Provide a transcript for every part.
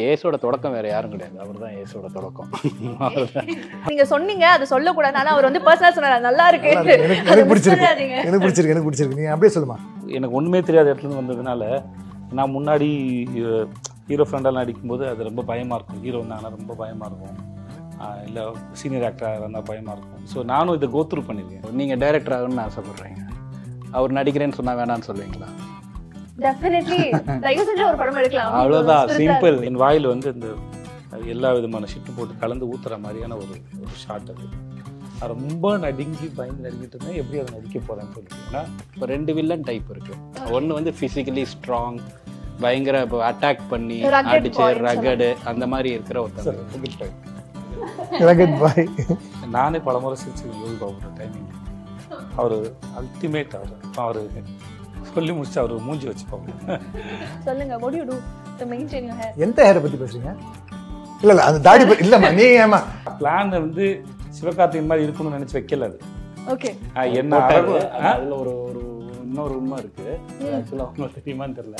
ஏசோட தொடக்கம் வேற யாரும் கிடையாது. அவர்தான் ஏசோட தொடக்கம். நீங்க சொன்னீங்க அது சொல்லக்கூடாது. ஆனா அவர் வந்து பர்சனலா சொன்னாரு நல்லா இருக்கு. எனக்கு பிடிச்சிருக்கு. நீ அப்படியே சொல்லுமா. எனக்கு ஒன்றுமே தெரியாத இடத்துல வந்ததுனால நான் முன்னாடி ஹீரோ ஃப்ரெண்டெல்லாம் நடிக்கும்போது அது ரொம்ப பயமாக இருக்கும். ஹீரோ வந்தாங்கன்னா ரொம்ப பயமாக இருக்கும். இல்லை சீனியர் ஆக்டராக இருந்தால் பயமாக இருக்கும். ஸோ நானும் இதை கோத்ரூ பண்ணியிருக்கேன். நீங்கள் டைரக்டர் ஆகணும்னு ஆசைப்படுறீங்க, அவர் நடிக்கிறேன்னு சொன்னால் வேணான்னு சொல்லுவீங்களா? டெஃபினெட்லி தயவு செஞ்சு ஒரு படம் எடுக்கலாம். அவ்வளோதான், சிம்பிள். என் வாயில் வந்து இந்த எல்லா விதமான ஷிட்டு போட்டு கலந்து ஊற்றுற மாதிரியான ஒரு ஷாட் அது. ரொம்ப நடுங்கி பயந்து நடிக்கிட்டு இருந்தேன். எப்படி அதை நடிக்க போகிறேன்னு சொல்லிட்டீங்கன்னா, இப்போ 2 வில்லன் டைப் இருக்குது. ஒன்று வந்து ஃபிசிக்கலி ஸ்ட்ராங், பயங்கர இப்போ அட்டாக் பண்ணி அடிச்சு ரகடு அந்த மாதிரி இருக்கிற ஒருத்தர். நானே பல முறை சிரிச்சு யோகி பாபு டைமிங். அவர் அல்டிமேட். அவர் சொல்லி முடிச்சு அவர் மூஞ்சி வச்சு பார்ப்போம். சொல்லுங்க, what do you do to maintain your hair? எந்த ஹேரை பத்தி பேசுறீங்க? இல்ல அந்த தாடி இல்லம்மா, நீ ஏமா பிளான் வந்து சிவகார்த்திகேயன் மாதிரி இருக்கணும்னு நினைச்சு வைக்கல. அது ஓகே, என்ன அதில் ஒரு இன்னொரு உண்மை இருக்கு. ஆக்சுவலாக உங்களுக்கு தெரியுமான்னு தெரியல.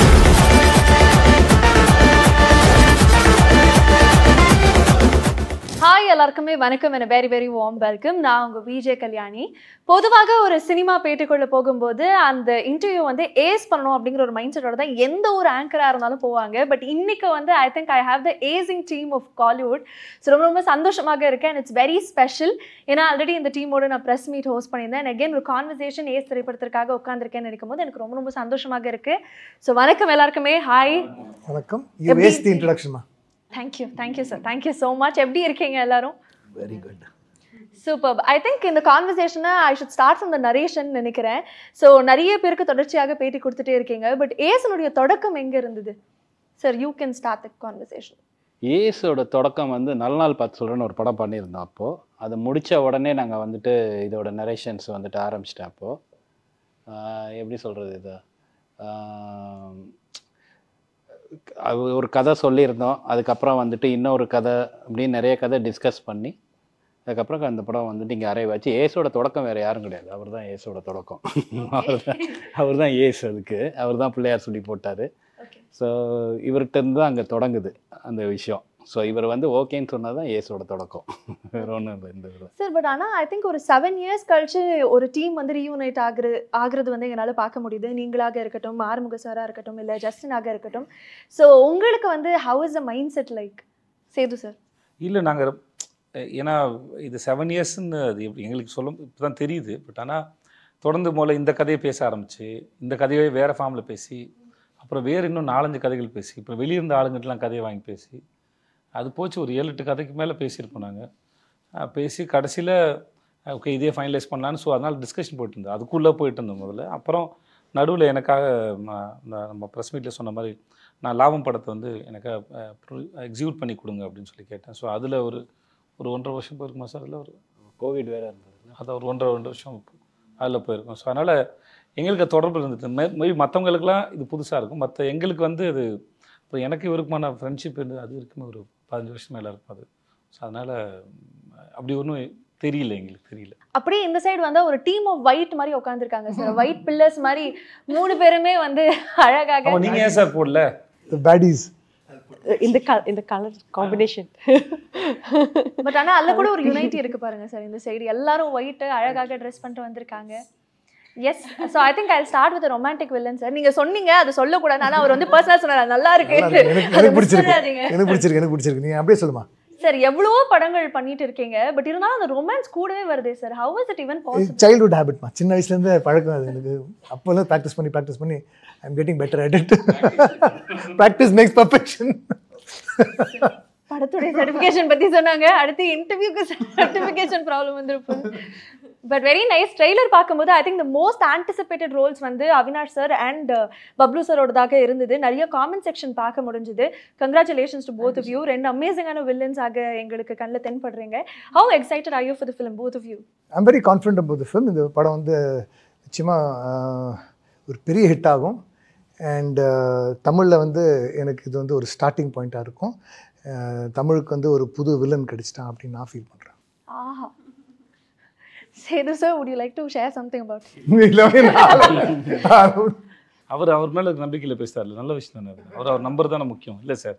ஹாய் எல்லாருக்குமே வணக்கம். என்ன வெரி வெரி வார்ம் வெல்கம். நான் உங்கள் விஜய் கல்யாணி. பொதுவாக ஒரு சினிமா பேட்டிக்குள்ளே போகும்போது அந்த இன்டர்வியூ வந்து ஏஸ் பண்ணணும் அப்படிங்கிற ஒரு மைண்ட் செட்டோட தான் எந்த ஒரு ஆங்கராக இருந்தாலும் போவாங்க. பட் இன்னைக்கு வந்து I think I have the acing team of Kollywood. So ரொம்ப ரொம்ப சந்தோஷமாக இருக்கேன். And it's very special. ஏன்னா ஆல்ரெடி இந்த டீமோட நான் ப்ரெஸ் மீட் ஹோஸ்ட் பண்ணியிருந்தேன். அண்ட் அகேன் ஒரு கான்வர்சேஷன் ஏஸ் திரைப்படத்திற்காக உட்காந்துருக்கேன்னு நினைக்கும் போது எனக்கு ரொம்ப ரொம்ப சந்தோஷமாக இருக்குது. ஸோ வணக்கம் எல்லாருக்குமே. ஹாய், வணக்கம். யூ வேஸ்ட் தி இன்ட்ரோடக்ஷன்மா. Thank you sir, thank you so much. எப்படி இருக்கீங்க எல்லாரும்? Very good, super. I think இந்த கான்வர்சேஷனை I should start from the narration நினைக்கிறேன். ஸோ நிறைய பேருக்கு தொடர்ச்சியாக பேட்டி கொடுத்துட்டே இருக்கீங்க. பட் ஏசனுடைய தொடக்கம் எங்கே இருந்தது sir? You can start the conversation. ஏசோட தொடக்கம் வந்து நல்ல நாள் பார்த்து சொல்கிறேன்னு ஒரு படம் பண்ணியிருந்தோம். அப்போது அதை முடித்த உடனே நாங்கள் வந்துட்டு இதோட நரேஷன்ஸ் வந்துட்டு ஆரம்பிச்சிட்டேன். அப்போது எப்படி சொல்கிறது, இதை ஒரு கதை சொல்லியிருந்தோம். அதுக்கப்புறம் வந்துட்டு இன்னொரு கதை அப்படின்னு நிறைய கதை டிஸ்கஸ் பண்ணி அதுக்கப்புறம் அந்த படம் வந்துட்டு இங்கே அரைவாச்சு. ஏசோட தொடக்கம் வேறு யாரும் கிடையாது. அவர் தான் ஏசோட தொடக்கம். அவர் தான் ஏஸ். அதுக்கு அவர் தான் பிள்ளையார் சொல்லி போட்டார். ஸோ இவர்கிட்ட இருந்து தான் அங்கே தொடங்குது அந்த விஷயம். ஸோ இவர் வந்து ஓகேன்னு சொன்னால் தான் ஏசோட தொடக்கம், வேறு ஒன்றும் இல்லை இந்த இதில் சார். பட் ஆனால் ஐ திங்க் ஒரு 7 years கழிச்சு ஒரு டீம் வந்து ரீயூனைட் ஆகுறது வந்து எங்களால் பார்க்க முடியுது. நீங்களாக இருக்கட்டும், ஆறுமுக சாராக இருக்கட்டும், இல்லை ஜஸ்டினாக இருக்கட்டும். ஸோ உங்களுக்கு வந்து how is the mind set like Sethu sir? இல்லை, நாங்கள் ஏன்னா இது 7 yearsன்னு அது எங்களுக்கு சொல்ல இப்போ தான் தெரியுது. பட் ஆனால் தொடர்ந்து முதல்ல இந்த கதையை பேச ஆரம்பிச்சு, இந்த கதையை வேறு ஃபார்மில் பேசி, அப்புறம் வேறு இன்னும் 4-5 கதைகள் பேசி, இப்போ வெளியிருந்த ஆளுங்கிட்டலாம் கதையை வாங்கி பேசி, அது போச்சு ஒரு 7-8 கதைக்கு மேலே பேசியிருப்போம் நாங்கள். பேசி கடைசியில் ஓகே இதே ஃபைனலைஸ் பண்ணலான்னு. ஸோ அதனால் டிஸ்கஷன் போயிட்டு இருந்தோம். அதுக்குள்ளே போயிட்டு இருந்தோம் முதல்ல. அப்புறம் நடுவில் எனக்காக நம்ம ப்ரெஸ் மீட்டில் சொன்ன மாதிரி நான் லாபம் படத்தை வந்து எனக்காக எக்ஸிக்யூட் பண்ணி கொடுங்க அப்படின்னு சொல்லி கேட்டேன். ஸோ அதில் ஒரு 1.5 வருஷம் போயிருக்குமா சார்? அதில் ஒரு கோவிட் வேறு இருந்தது. அதை ஒரு 1.5-2 வருஷம் அதில் போயிருக்கோம். ஸோ அதனால் எங்களுக்கு தொடர்பு இருந்தது. மேபி மற்றவங்களுக்குலாம் இது புதுசாக இருக்கும். மற்ற எங்களுக்கு வந்து அது இப்போ எனக்கு இவருக்குமான ஃப்ரெண்ட்ஷிப் இருந்து அது இருக்குமே ஒரு 15 வருஷம் மேலே இருக்கும் அது. ஸோ அதனால் அப்படி ஒன்றும் தெரியல, எங்களுக்கு தெரியல. அப்படியே இந்த சைடு வந்து ஒரு டீம் ஆஃப் ஒயிட் மாதிரி உட்காந்துருக்காங்க சார். ஒயிட் பில்லர்ஸ் மாதிரி 3 பேருமே வந்து அழகாக. நீங்கள் ஏன் சார் போடல பேடிஸ் இந்த கலர் காம்பினேஷன்? பட் ஆனால் அதில் கூட ஒரு யுனைட்டி இருக்கு பாருங்க சார். இந்த சைடு எல்லாரும் ஒயிட்டு அழகாக ட்ரெஸ் பண்ணிட்டு வந்திருக்காங்க. Yes. So I think I start with romantic villain sir. நீங்கள் சொன்னீங்க அது சொல்லக்கூடாது. ஆனால் அவர் வந்து பர்சனலாக சொன்னார் நல்லா இருக்கு. எனக்கு பிடிச்சிருக்கு. நீ அப்படியே சொல்லுமா. சார் எவ்வளவோ படங்கள் பண்ணிட்டு இருக்கீங்க. பட் இருந்தாலும் அந்த ரொமான்ஸ் கூடவே வருதே sir. How is it even possible? Childhood ஹேபிட்மா, சின்ன வயசுலேருந்து பழக்கம் அது எனக்கு. அப்போல்லாம் ப்ராக்டிஸ் பண்ணி I am getting better at it. Practice makes perfection. படத்துடைய சர்டிஃபிகேஷன் பற்றி சொன்னாங்க. அடுத்து இன்டர்வியூக்கு சர்டிஃபிகேஷன் ப்ராப்ளம் வந்துருப்போம். But very nice. ட்ரெய்லர் பார்க்கும்போது I think the most anticipated roles வந்து அவினாஷ் சார் அண்ட் பப்ளு சாரோடதாக இருந்தது. நிறைய காமெண்ட் செக்ஷன் பார்க்க முடிஞ்சுது. Congratulations to both of you. 2 அமேசிங்கான வில்லன்ஸாக எங்களுக்கு கண்ணில் தென்படுறீங்க. How excited are you for the film both of you? I am very confident about the film. இந்த படம் வந்து நிச்சயமாக ஒரு பெரிய ஹிட் ஆகும். அண்ட் தமிழில் வந்து எனக்கு இது வந்து ஒரு ஸ்டார்டிங் பாயிண்ட்டாக இருக்கும். தமிழுக்கு வந்து ஒரு புது வில்லன் கிடைச்சிட்டான் அப்படின்னு நான் ஃபீல் பண்ணுறேன். ஆஹா. Sethu sir, would you like to share something about it? அவர் மேலே நம்பிக்கையில் பேசுகிறாரு. நல்ல விஷயம் தானே. அவர் நம்பர் தானே முக்கியம் இல்லை சார்?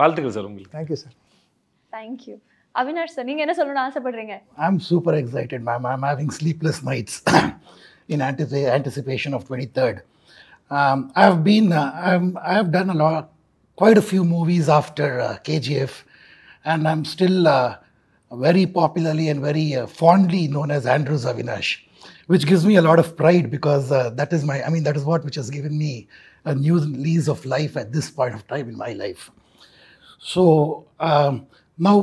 வாழ்த்துக்கள் சார் உங்களுக்கு. Thank you sir. Thank you. Avinash sir, நீங்க என்ன சொல்லணும்னு ஆசைப்படுறீங்க? I'm super excited, ma'am. I'm having sleepless nights in anticipation of 23rd. I have done quite a few movies after KGF, and I'm still very popularly and very fondly known as Andrews Avinash, which gives me a lot of pride because that is which has given me a new lease of life at this point of time in my life. So now,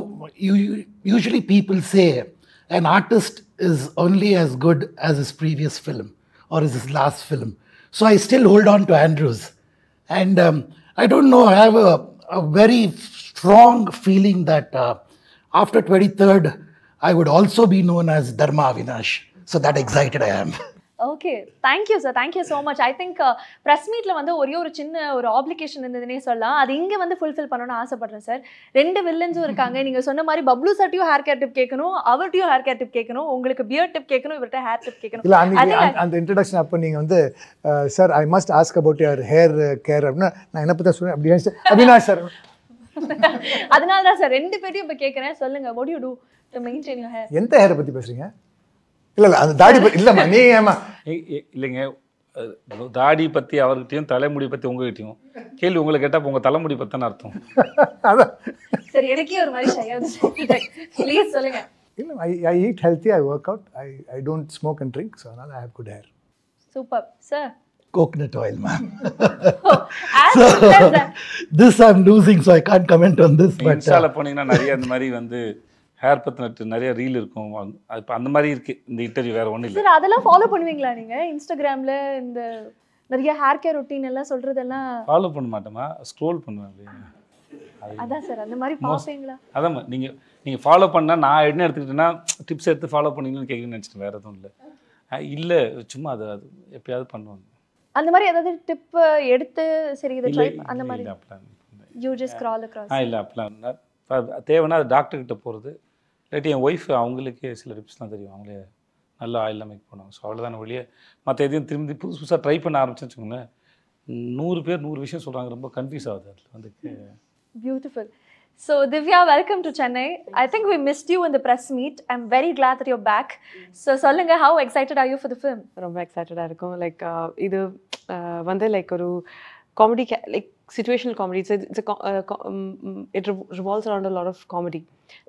usually people say an artist is only as good as his previous film or as his last film. So I still hold on to Andrews. And I don't know, I have a very strong feeling that after 23rd, I would also be known as Dharma Avinash. So that excited I am. Okay, thank you sir, thank you so much. I think press மீட்டில் வந்து ஒரே ஒரு சின்ன ஒரு application இருந்ததுன்னே சொல்லலாம். அது இங்கே வந்து ஃபுல்ஃபில் பண்ணணும்னு ஆசைப்படுறேன் சார். 2 வில்லன்ஸும் இருக்காங்க. நீங்கள் சொன்ன மாதிரி பப்ளு சார்ட்டையும் ஹேர் கேர் டிப் கேட்கணும், அவர்கிட்டையும் ஹேர் கேர் டிப் கேட்கணும், உங்களுக்கு பியர்ட் டிப் கேட்கணும், இவர்கிட்ட ஹேர் டிப் கேட்கணும். இல்லை, அந்த இன்ட்ரடக்ஷன் அப்போ நீங்கள் வந்து sir I must ask about your hair care அப்படின்னா நான் என்ன பற்றி சொல்லுவேன் அப்படி அவினாஷ் சார். அதனால தான் சார் 2 பேரையும் இப்போ கேட்குறேன். சொல்லுங்கள், what you do to maintain your hair? எந்த ஹேரை பற்றி பேசுகிறீங்க? இல்லை அந்த தாடி பற்றி இல்லைம்மா, நீ ஏமா இல்லைங்க, தாடி பற்றி அவர்கிட்டையும் தலைமுடி பற்றி உங்ககிட்டையும் கேள்வி உங்களை கேட்டால் உங்கள் தலைமுடி பற்றின அர்த்தம். அதான் சரி, எனக்கே ஒரு மாதிரி ஷையாக ப்ளீஸ் சொல்லுங்கள். இல்லை, I eat healthy, I work out, I don't smoke and drink, so அதனால் I have good hair. Super sir. Coconut oil, ma'am. So, this I'm losing, so I can't comment on this. But இன்ஸ்டால போனீங்கன்னா நிறைய இந்த மாதிரி வந்து hair பற்றின நிறைய reel இருக்கும். அது இப்போ அந்த மாதிரி இருக்குது இந்த இன்டர்வியூ, வேறு ஒன்றும் இல்லை. சார், அதெல்லாம் ஃபாலோ பண்ணுவீங்களா நீங்கள்? இன்ஸ்டாகிராமில் இந்த நிறைய ஹேர் கேர் ரொட்டீன் எல்லாம் சொல்கிறதெல்லாம் ஃபாலோ பண்ண மாட்டோமா, ஸ்க்ரோல் பண்ணுவேன் அப்படியே. அதான் சார், அந்த மாதிரி பார்ப்பீங்களா? அதான் நீங்கள் ஃபாலோ பண்ணால் நான் என்ன எடுத்துக்கிட்டேன்னா டிப்ஸ் எடுத்து ஃபாலோ பண்ணீங்கன்னு கேட்குறேன்னு நினச்சிட்டு வேறு எதுவும் இல்லை. இல்லை, சும்மா அது எப்பயாவது பண்ணுவாங்க. அந்த மாதிரி ஏதாவது டிப் எடுத்து சரி இதை ட்ரை அந்த மாதிரி யூ ஜஸ்ட் ஸ்க்ரால் அக்ராஸ்? இல்லை, அப்படிலாம் தேவைன்னா அது டாக்டர்கிட்ட போகிறது. இல்லாட்டி என் ஒய்ஃப் அவங்களுக்கே சில டிப்ஸ்லாம் தெரியும், அவங்களே நல்ல ஆயிலெலாம் மேக் பண்ணுவாங்க. ஸோ அவ்வளோதான வழியே. மற்ற எதையும் திரும்பி புதுசாக ட்ரை பண்ண ஆரம்பிச்சேன்னு வச்சுக்கோங்களேன், 100 பேர் 100 விஷயம் சொல்கிறாங்க, ரொம்ப கன்ஃபியூஸ் ஆகுது அதில் வந்து. Beautiful. So Divya, welcome to Chennai. I think we missed you in the press meet. I'm very glad that you're back. So சொல்லுங்க, how excited are you for the film? ரொம்ப எக்ஸைட்டடாக இருக்கும். லைக் இது வந்து like ஒரு comedy, like situational comedy. It revolves around a lot of comedy.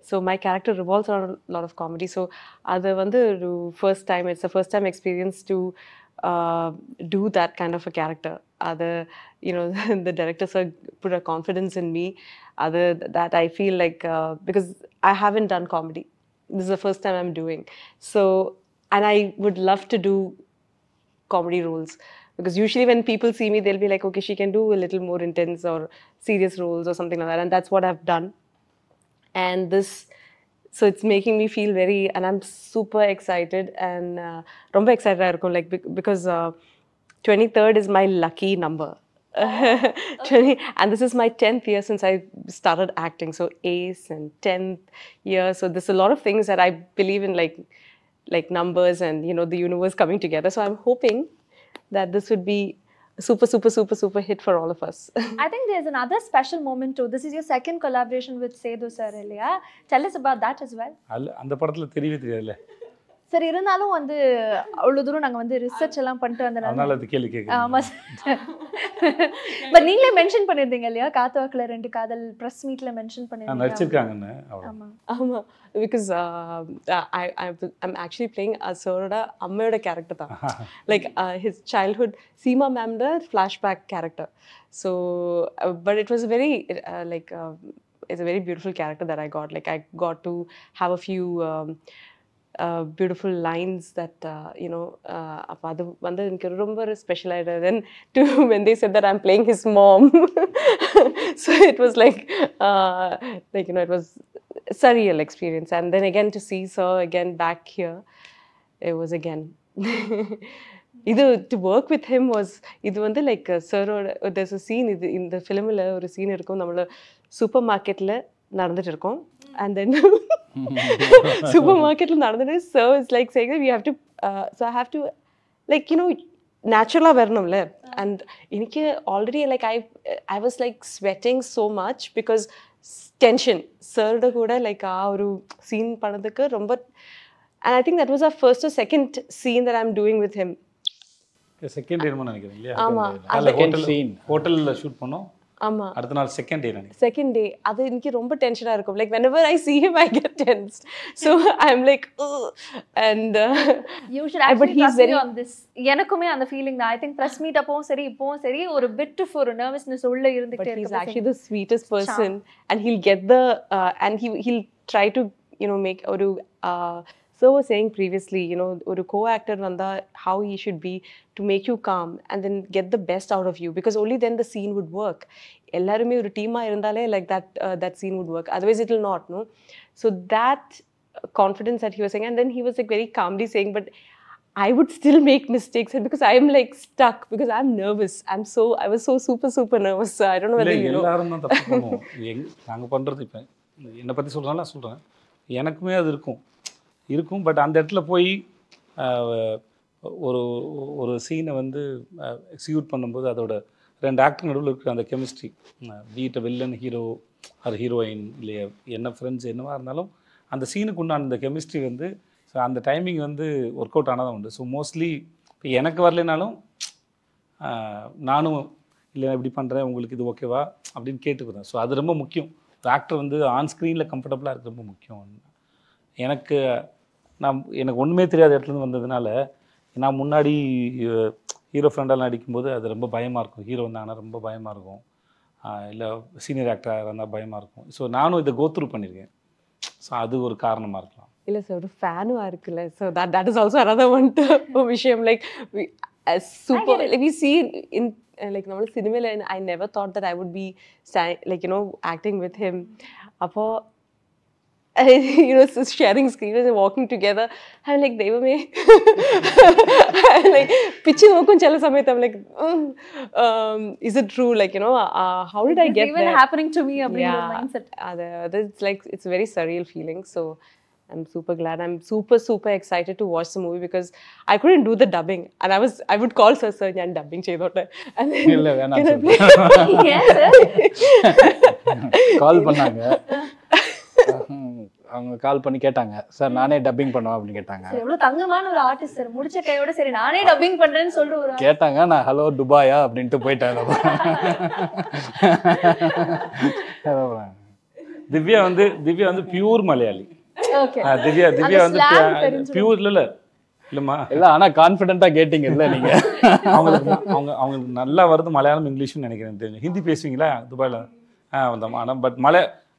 So my character revolves around a lot of comedy. So அது வந்து ஒரு first time, it's a first time experience to do that kind of a character. The director sir put a confidence in me. That I feel like because I haven't done comedy, this is the first time I'm doing. So, and I would love to do comedy roles, because usually when people see me, they'll be like, okay, she can do a little more intense or serious roles or something like that, and that's what I've done. And so it's making me feel and I'm super excited, and romba excited I irukum, like because 23rd is my lucky number. 20, and this is my 10th year since I started acting, so ace and 10th year. So there's a lot of things that I believe in, like numbers and the universe coming together. So I'm hoping that this would be a super hit for all of us. I think there's another special moment too. This is your second collaboration with Sethu sir, இல்லையா? Tell us about that as well. அந்த படத்துல தெரியவே தெரியாதுல்ல. சரி, இருந்தாலும் வந்து அவ்வளோ தூரம் நாங்கள் வந்து ரிசர்ச் எல்லாம் பண்ணிட்டு அதனால அது கேள்வி கேட்குறேன். ஆமாம் சார். பட் நீங்களே மென்ஷன் பண்ணியிருந்தீங்க இல்லையா, காத்துவாக்கில் 2 காதல் ப்ரெஸ் மீட்டில் மென்ஷன் பண்ணியிருந்தீங்க. நடிச்சிருக்காங்கன்னு. ஆமாம், பிகாஸ் I'm actually playing சரோட அம்மையோட கேரக்டர் தான். லைக் his childhood சீமா மேம்ட flashback character. So but it was a very it's a very beautiful character that I got. Like I got to have a few beautiful lines that அப்போ அது வந்து எனக்கு ரொம்ப special ஆகிடுது. Then too, when they said that I'm playing his mom, so it was like it was a surreal experience. And then again to see sir again back here, it was again to work with him was இது வந்து like sir there's a scene in the filmல ஒரு scene இருக்கும், நம்மள super மார்க்கெட்டில் நடந்துட்டு இருக்கோம். And then supermarket நடந்துட்டு sir is like saying that we have to so I have to நேச்சுரலாக வரணும்ல. அண்ட் எனக்கு already like I was like sweating so much because tension. சாரோட கூட லைக் ஒரு சீன் பண்ணதுக்கு ரொம்ப, and I think that was a first or second scene that I'm doing with him. Second டேன்னு நினைக்கிறேன் இல்லையா? ஆமா, ஹோட்டலில் ஷூட் பண்ணோம். ஆமா, அடுத்த நாள் செகண்ட் டே நினைக்கிறேன். செகண்ட் டே அது எனக்கு ரொம்ப டென்ஷனாக இருக்கும். Like whenever I see him I get tensed. So I'm like and you should but actually he's trust very me on this. எனக்குமே அந்த ஃபீலிங் தான். I think press meet அப்பவும் சரி இப்பவும் சரி ஒரு bit of ஒரு nervousness உள்ள but இருந்துட்டே he's இருக்கு. actually the sweetest person and he'll get the and he'll try to make oru so was saying previously oru co-actor vanda how he should be to make you calm and then get the best out of you, because only then the scene would work. Ellarume oru team ah irundale like that scene would work, otherwise it will not. No, so that confidence that he was saying, and then he was like very calmly saying, but I would still make mistakes, and because I am like stuck because I'm nervous. I was so super nervous. So I don't know whether you know. எல்லாரும் தான் தப்பு பண்ணுவோம். நாங்கள் பண்ணுறது இப்போ என்னை பற்றி சொல்கிறேன், எனக்குமே அது இருக்கும். பட் அந்த இடத்துல போய் ஒரு சீனை வந்து எக்ஸிக்யூட் பண்ணும்போது அதோட 2 ஆக்டர் நடுவில் இருக்கிற அந்த கெமிஸ்ட்ரி, வீட்டை வில்லன் ஹீரோ அது ஹீரோயின் இல்லையா என்ன ஃப்ரெண்ட்ஸ் என்னவா இருந்தாலும் அந்த சீனுக்கு உண்டான அந்த கெமிஸ்ட்ரி வந்து ஸோ அந்த டைமிங் வந்து ஒர்க் அவுட் ஆனதான் உண்டு. ஸோ மோஸ்ட்லி இப்போ எனக்கு வரலைனாலும் நானும் இல்லை இப்படி பண்ணுறேன் உங்களுக்கு இது ஓகேவா அப்படின்னு கேட்டுக்கிறேன். ஸோ அது ரொம்ப முக்கியம். ஆக்டர் வந்து ஆன் ஸ்க்ரீனில் கம்ஃபர்டபுளாக இருக்குது ரொம்ப முக்கியம். எனக்கு ஒன்றுமே தெரியாத இடத்துலேருந்து வந்ததுனால நான் முன்னாடி ஹீரோ ஃப்ரெண்டெல்லாம் நடிக்கும்போது அது ரொம்ப பயமாக இருக்கும். ஹீரோ வந்தாங்கன்னா ரொம்ப பயமாக இருக்கும், இல்லை சீனியர் ஆக்டராக இருந்தால் பயமாக இருக்கும். ஸோ நானும் இதை கோத்ரூ பண்ணியிருக்கேன். ஸோ அது ஒரு காரணமாக இருக்கலாம். இல்லை சார், ஒரு ஃபேனும் இருக்குல்ல. So that is also another one விஷயம். Like super like we see in like normal cinema, and I never thought that I would be acting with him. Appo sharing screen and walking together, I'm like devame like pitching okon chala samayat I'm like is it true, how did I get even there? happening to me அப்படிங்கிற mindset. It's like it's a very surreal feeling. So I'm super glad. I'm super excited to watch the movie because I couldn't do the dubbing, and I would call sir njan dubbing cheyidotte, and then இல்ல வேணாம் Yes, sir. கால் பண்ணாங்க, அவங்க கால் பண்ணி கேட்டாங்க, sir நானே dubbing பண்ணுவேன் அப்படின்னு கேட்டாங்க. சரி, எவ்வளவு தங்கமான ஒரு ஆர்டிஸ்ட் சார். முடிச்ச கையோட சரி நானே டப்பிங் பண்றேன்னு சொல்ற ஒரு கேட்டாங்க. நான் ஹலோ துபாயா அப்படின்ட்டு போயிட்டேன். திவ்யா வந்து பியூர் மலையாளி. ஓகே. திவ்யா வந்து பியூர் இல்லம்மா இல்ல, ஆனா கான்ஃபிடென்ட்டா கேட்டிங்க இல்ல நீங்க. அவங்களுக்கு நல்லா வருது மலையாளம் இங்கிலீஷ்னு நினைக்கிறேன். தெரியும். ஹிந்தி பேசுவீங்களா துபாயில்? ஆனால் பட்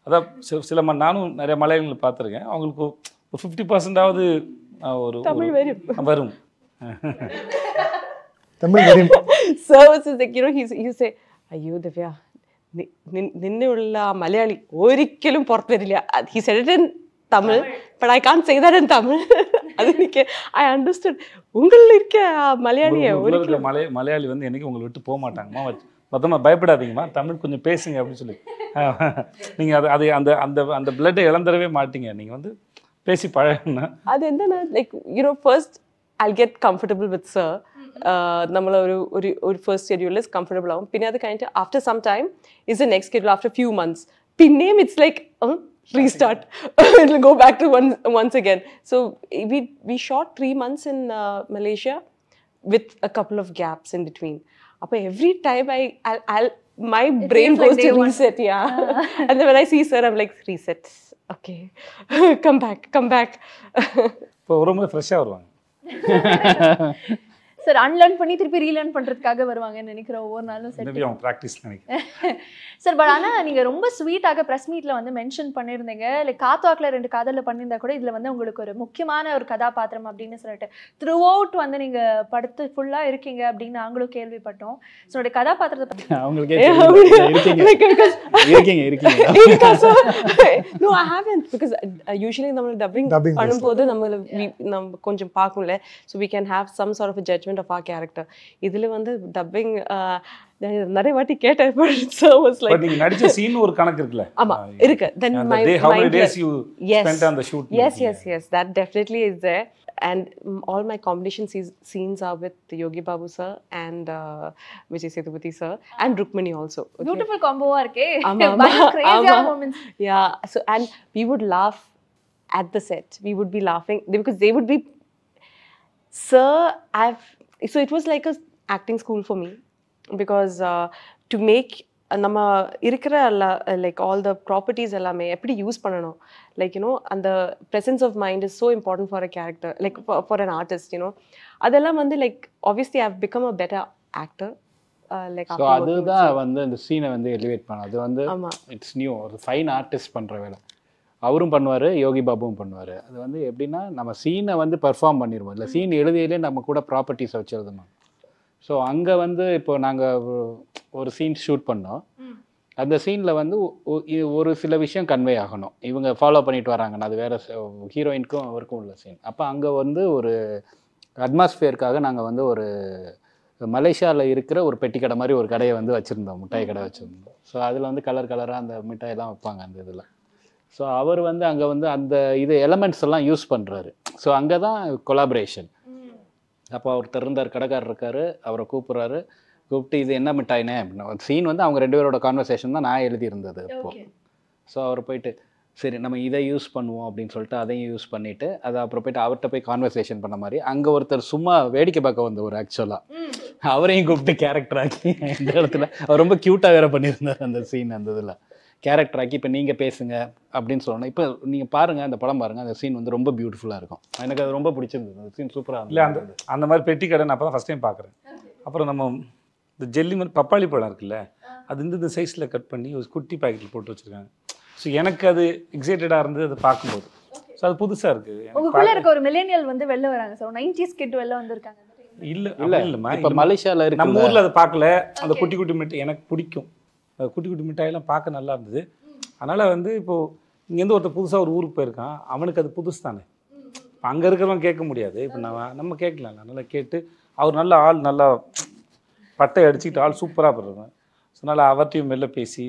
அதான் சில நானும் நிறைய மலையாளிகளை பார்த்துருக்கேன். அவங்களுக்கு ஒரு 50%ஆவது ஒரு வரும் தமிழ் வரும். So it's like he say ayyo Divya ninnulla malayali orikkelum porth varilla. He said it in Tamil, but I can't say that in Tamil. adunike I understood ungalla irka malayaliye orikkelum malayali வந்து என்னைக்கு உங்களை விட்டு போக மாட்டாங்கமா. மொத்தமாக பயப்படாதீங்கம்மா, தமிழ் கொஞ்சம் பேசுங்க அப்படின்னு சொல்லி நீங்கள் அது அந்த அந்த அந்த பிளட்டை இழந்துடவே மாட்டீங்க. நீங்கள் வந்து பேசி பழகுனா அது என்னன்னா like first I'll get comfortable with sir. நம்மள ஒரு ஃபர்ஸ்ட் ஷெட்யூல் இஸ் கம்ஃபர்டபுள் ஆகும். பின்ன அது kind after some time is the next schedule after few months. பின்னேம் it's like restart. It will go back to once again. So we shot 3 months in Malaysia with a couple of gaps in between. Appa every time I'll my brain goes to reset. Yeah. And then when I see sir I'm like reset. Okay. come back. இப்போ ஒரு முறை ஃப்ரெஷ்ஷாக வருவாங்க sir. Unlearn பண்ணி திருப்பி relearn பண்றதுக்காக வருவாங்கன்னு நினைக்கிறேன் ஒவ்வொரு நாளும். மேபி அவங்க ப்ராக்டிஸ் நினைக்கிறேன் சார். பட் ஆனால் நீங்கள் ரொம்ப ஸ்வீட்டாக ப்ரெஸ் மீட்டில் வந்து மென்ஷன் பண்ணியிருந்தீங்க, லைக் காத்துவாக்கில் 2 காதலில் பண்ணியிருந்தா கூட இதில் வந்து உங்களுக்கு ஒரு முக்கியமான ஒரு கதாபாத்திரம் அப்படின்னு சொல்லிட்டு த்ரூ அவுட் வந்து நீங்கள் படுத்து ஃபுல்லாக இருக்கீங்க அப்படின்னு நாங்களும் கேள்விப்பட்டோம். ஸோ உடைய கதாபாத்திரத்தை பற்றி அவங்களுக்கே இருக்கீங்க. No, I haven't, because usually நம்ம டப்பிங் பண்ணும்போது நம்ம கொஞ்சம் பார்க்கும்ல, so we can have some sort of a judgment excitement of our character. இதில் வந்து dubbing நிறைய வாட்டி கேட்டேன், but so was like. But நீங்க நடிச்ச சீன் ஒரு கணக்கு இருக்குல்ல. ஆமா இருக்கு. Then my how many days you spent on the shoot? Yes, that definitely is there. And all my combination scenes are with Yogi Babu sir and Vijay Sethupathi sir and Rukmini also. Okay? Beautiful combo இருக்கே. ஆமா, crazy moments. Yeah, so and we would laugh at the set. We would be laughing because they would be, sir, so it was like a acting school for me because to make நம்ம இருக்கிற like all the properties எல்லாமே எப்படி use பண்ணணும், like you know அந்த presence of mind is so important for a character, like for an artist, you know அதெல்லாம் வந்து like obviously I have become a better actor. Like so அதுதான் வந்து அந்த சீனை வந்து எலிவேட் பண்ண, அது வந்து இட்ஸ் நியூ, ஒரு ஃபைன் ஆர்டிஸ்ட் பண்ணுற வேலை அவரும் பண்ணுவார், யோகி பாபுவும் பண்ணுவார். அது வந்து எப்படின்னா நம்ம சீனை வந்து பெர்ஃபார்ம் பண்ணிடுவோம், இல்லை சீன் எழுதியிலே நம்ம கூட ப்ராப்பர்ட்டிஸை வச்சு எழுதணும். ஸோ அங்கே வந்து இப்போ நாங்கள் ஒரு சீன் ஷூட் பண்ணோம், அந்த சீனில் வந்து ஒரு சில விஷயம் கன்வே ஆகணும், இவங்க ஃபாலோ பண்ணிட்டு வராங்கன்னா அது வேறு ஹீரோயினுக்கும் அவருக்கும் உள்ள சீன். அப்போ அங்கே வந்து ஒரு அட்மாஸ்ஃபியருக்காக நாங்கள் வந்து ஒரு மலேசியாவில் இருக்கிற ஒரு பெட்டி கடை மாதிரி ஒரு கடையை வந்து வச்சுருந்தோம், மிட்டாய் கடை வச்சுருந்தோம். ஸோ அதில் வந்து கலர் கலராக அந்த மிட்டாயெல்லாம் வைப்பாங்க அந்த இதில். ஸோ அவர் வந்து அங்கே வந்து அந்த இது எலமெண்ட்ஸ் எல்லாம் யூஸ் பண்ணுறாரு. ஸோ அங்கே தான் கொலாபரேஷன். அப்போ ஒருத்தர் இருந்தார், கடைக்காரர் இருக்கார், அவரை கூப்பிட்றாரு, கூப்பிட்டு இது என்ன மிட்டாயினே அப்படின்னா, சீன் வந்து அவங்க 2 பேரோட கான்வர்சேஷன் தான் நான் எழுதியிருந்தது அப்போது. ஸோ அவர் போயிட்டு சரி நம்ம இதை யூஸ் பண்ணுவோம் அப்படின்னு சொல்லிட்டு அதையும் யூஸ் பண்ணிவிட்டு அதை அப்புறம் போய்ட்டு அவர்கிட்ட போய் கான்வர்சேஷன் பண்ண மாதிரி அங்கே ஒருத்தர் சும்மா வேடிக்கை பார்க்க வந்தவர் ஆக்சுவலாக அவரையும் கூப்பிட்டு கேரக்டர் ஆக்கி இந்த இடத்துல அவர் ரொம்ப க்யூட்டாக வேறு பண்ணியிருந்தார் அந்த சீன். அந்த இதில் கேரக்டர் ஆக்கி இப்போ நீங்கள் பேசுங்க அப்படின்னு சொல்லணும். இப்போ நீங்கள் பாருங்கள் அந்த படம் பாருங்கள், அந்த சீன் வந்து ரொம்ப பியூட்டிஃபுல்லாக இருக்கும். எனக்கு அது ரொம்ப பிடிச்சிருந்தது, அந்த சீன் சூப்பராக இல்லை. அந்த மாதிரி பெட்டி கடை நான் அப்போ தான் ஃபஸ்ட் டைம் பார்க்குறேன். அப்புறம் நம்ம இந்த ஜெல்லி மாதிரி பப்பாளி பழம் இருக்குல்ல, அது இந்த சைஸில் கட் பண்ணி ஒரு குட்டி பாக்கெட்டில் போட்டு வச்சுருக்காங்க. ஸோ எனக்கு அது எக்ஸைட்டடாக இருந்தது அதை பார்க்கும்போது. ஸோ அது புதுசாக இருக்குது. உங்களுக்குள்ள இருக்க ஒரு மில்லேனியல் வந்து வெளில வராங்க சார், 90s கிட் வெளில வந்திருக்காங்க. இல்லைம்மா, இப்போ மலேசியாவில் இருக்கு, நம்ம ஊரில் அதை பார்க்கல. அந்த குட்டி குட்டி மிட்டாய் எனக்கு பிடிக்கும், குட்டி குட்டி மிட்டாயெல்லாம் பார்க்க நல்லா இருந்தது. அதனால் வந்து இப்போது இங்கேருந்து ஒருத்தர் புதுசாக ஒரு ஊருக்கு போயிருக்கான், அவனுக்கு அது புதுசு தானே. இப்போ அங்கே இருக்கிறவங்க கேட்க முடியாது, இப்போ நம்ம கேட்கலாம். நல்லா கேட்டு அவர் நல்ல ஆள், நல்லா பட்டை அடிச்சுக்கிட்டு ஆள் சூப்பராக போடுறாங்க. ஸோ அதனால் அவர்கிட்டையும் மெல்ல பேசி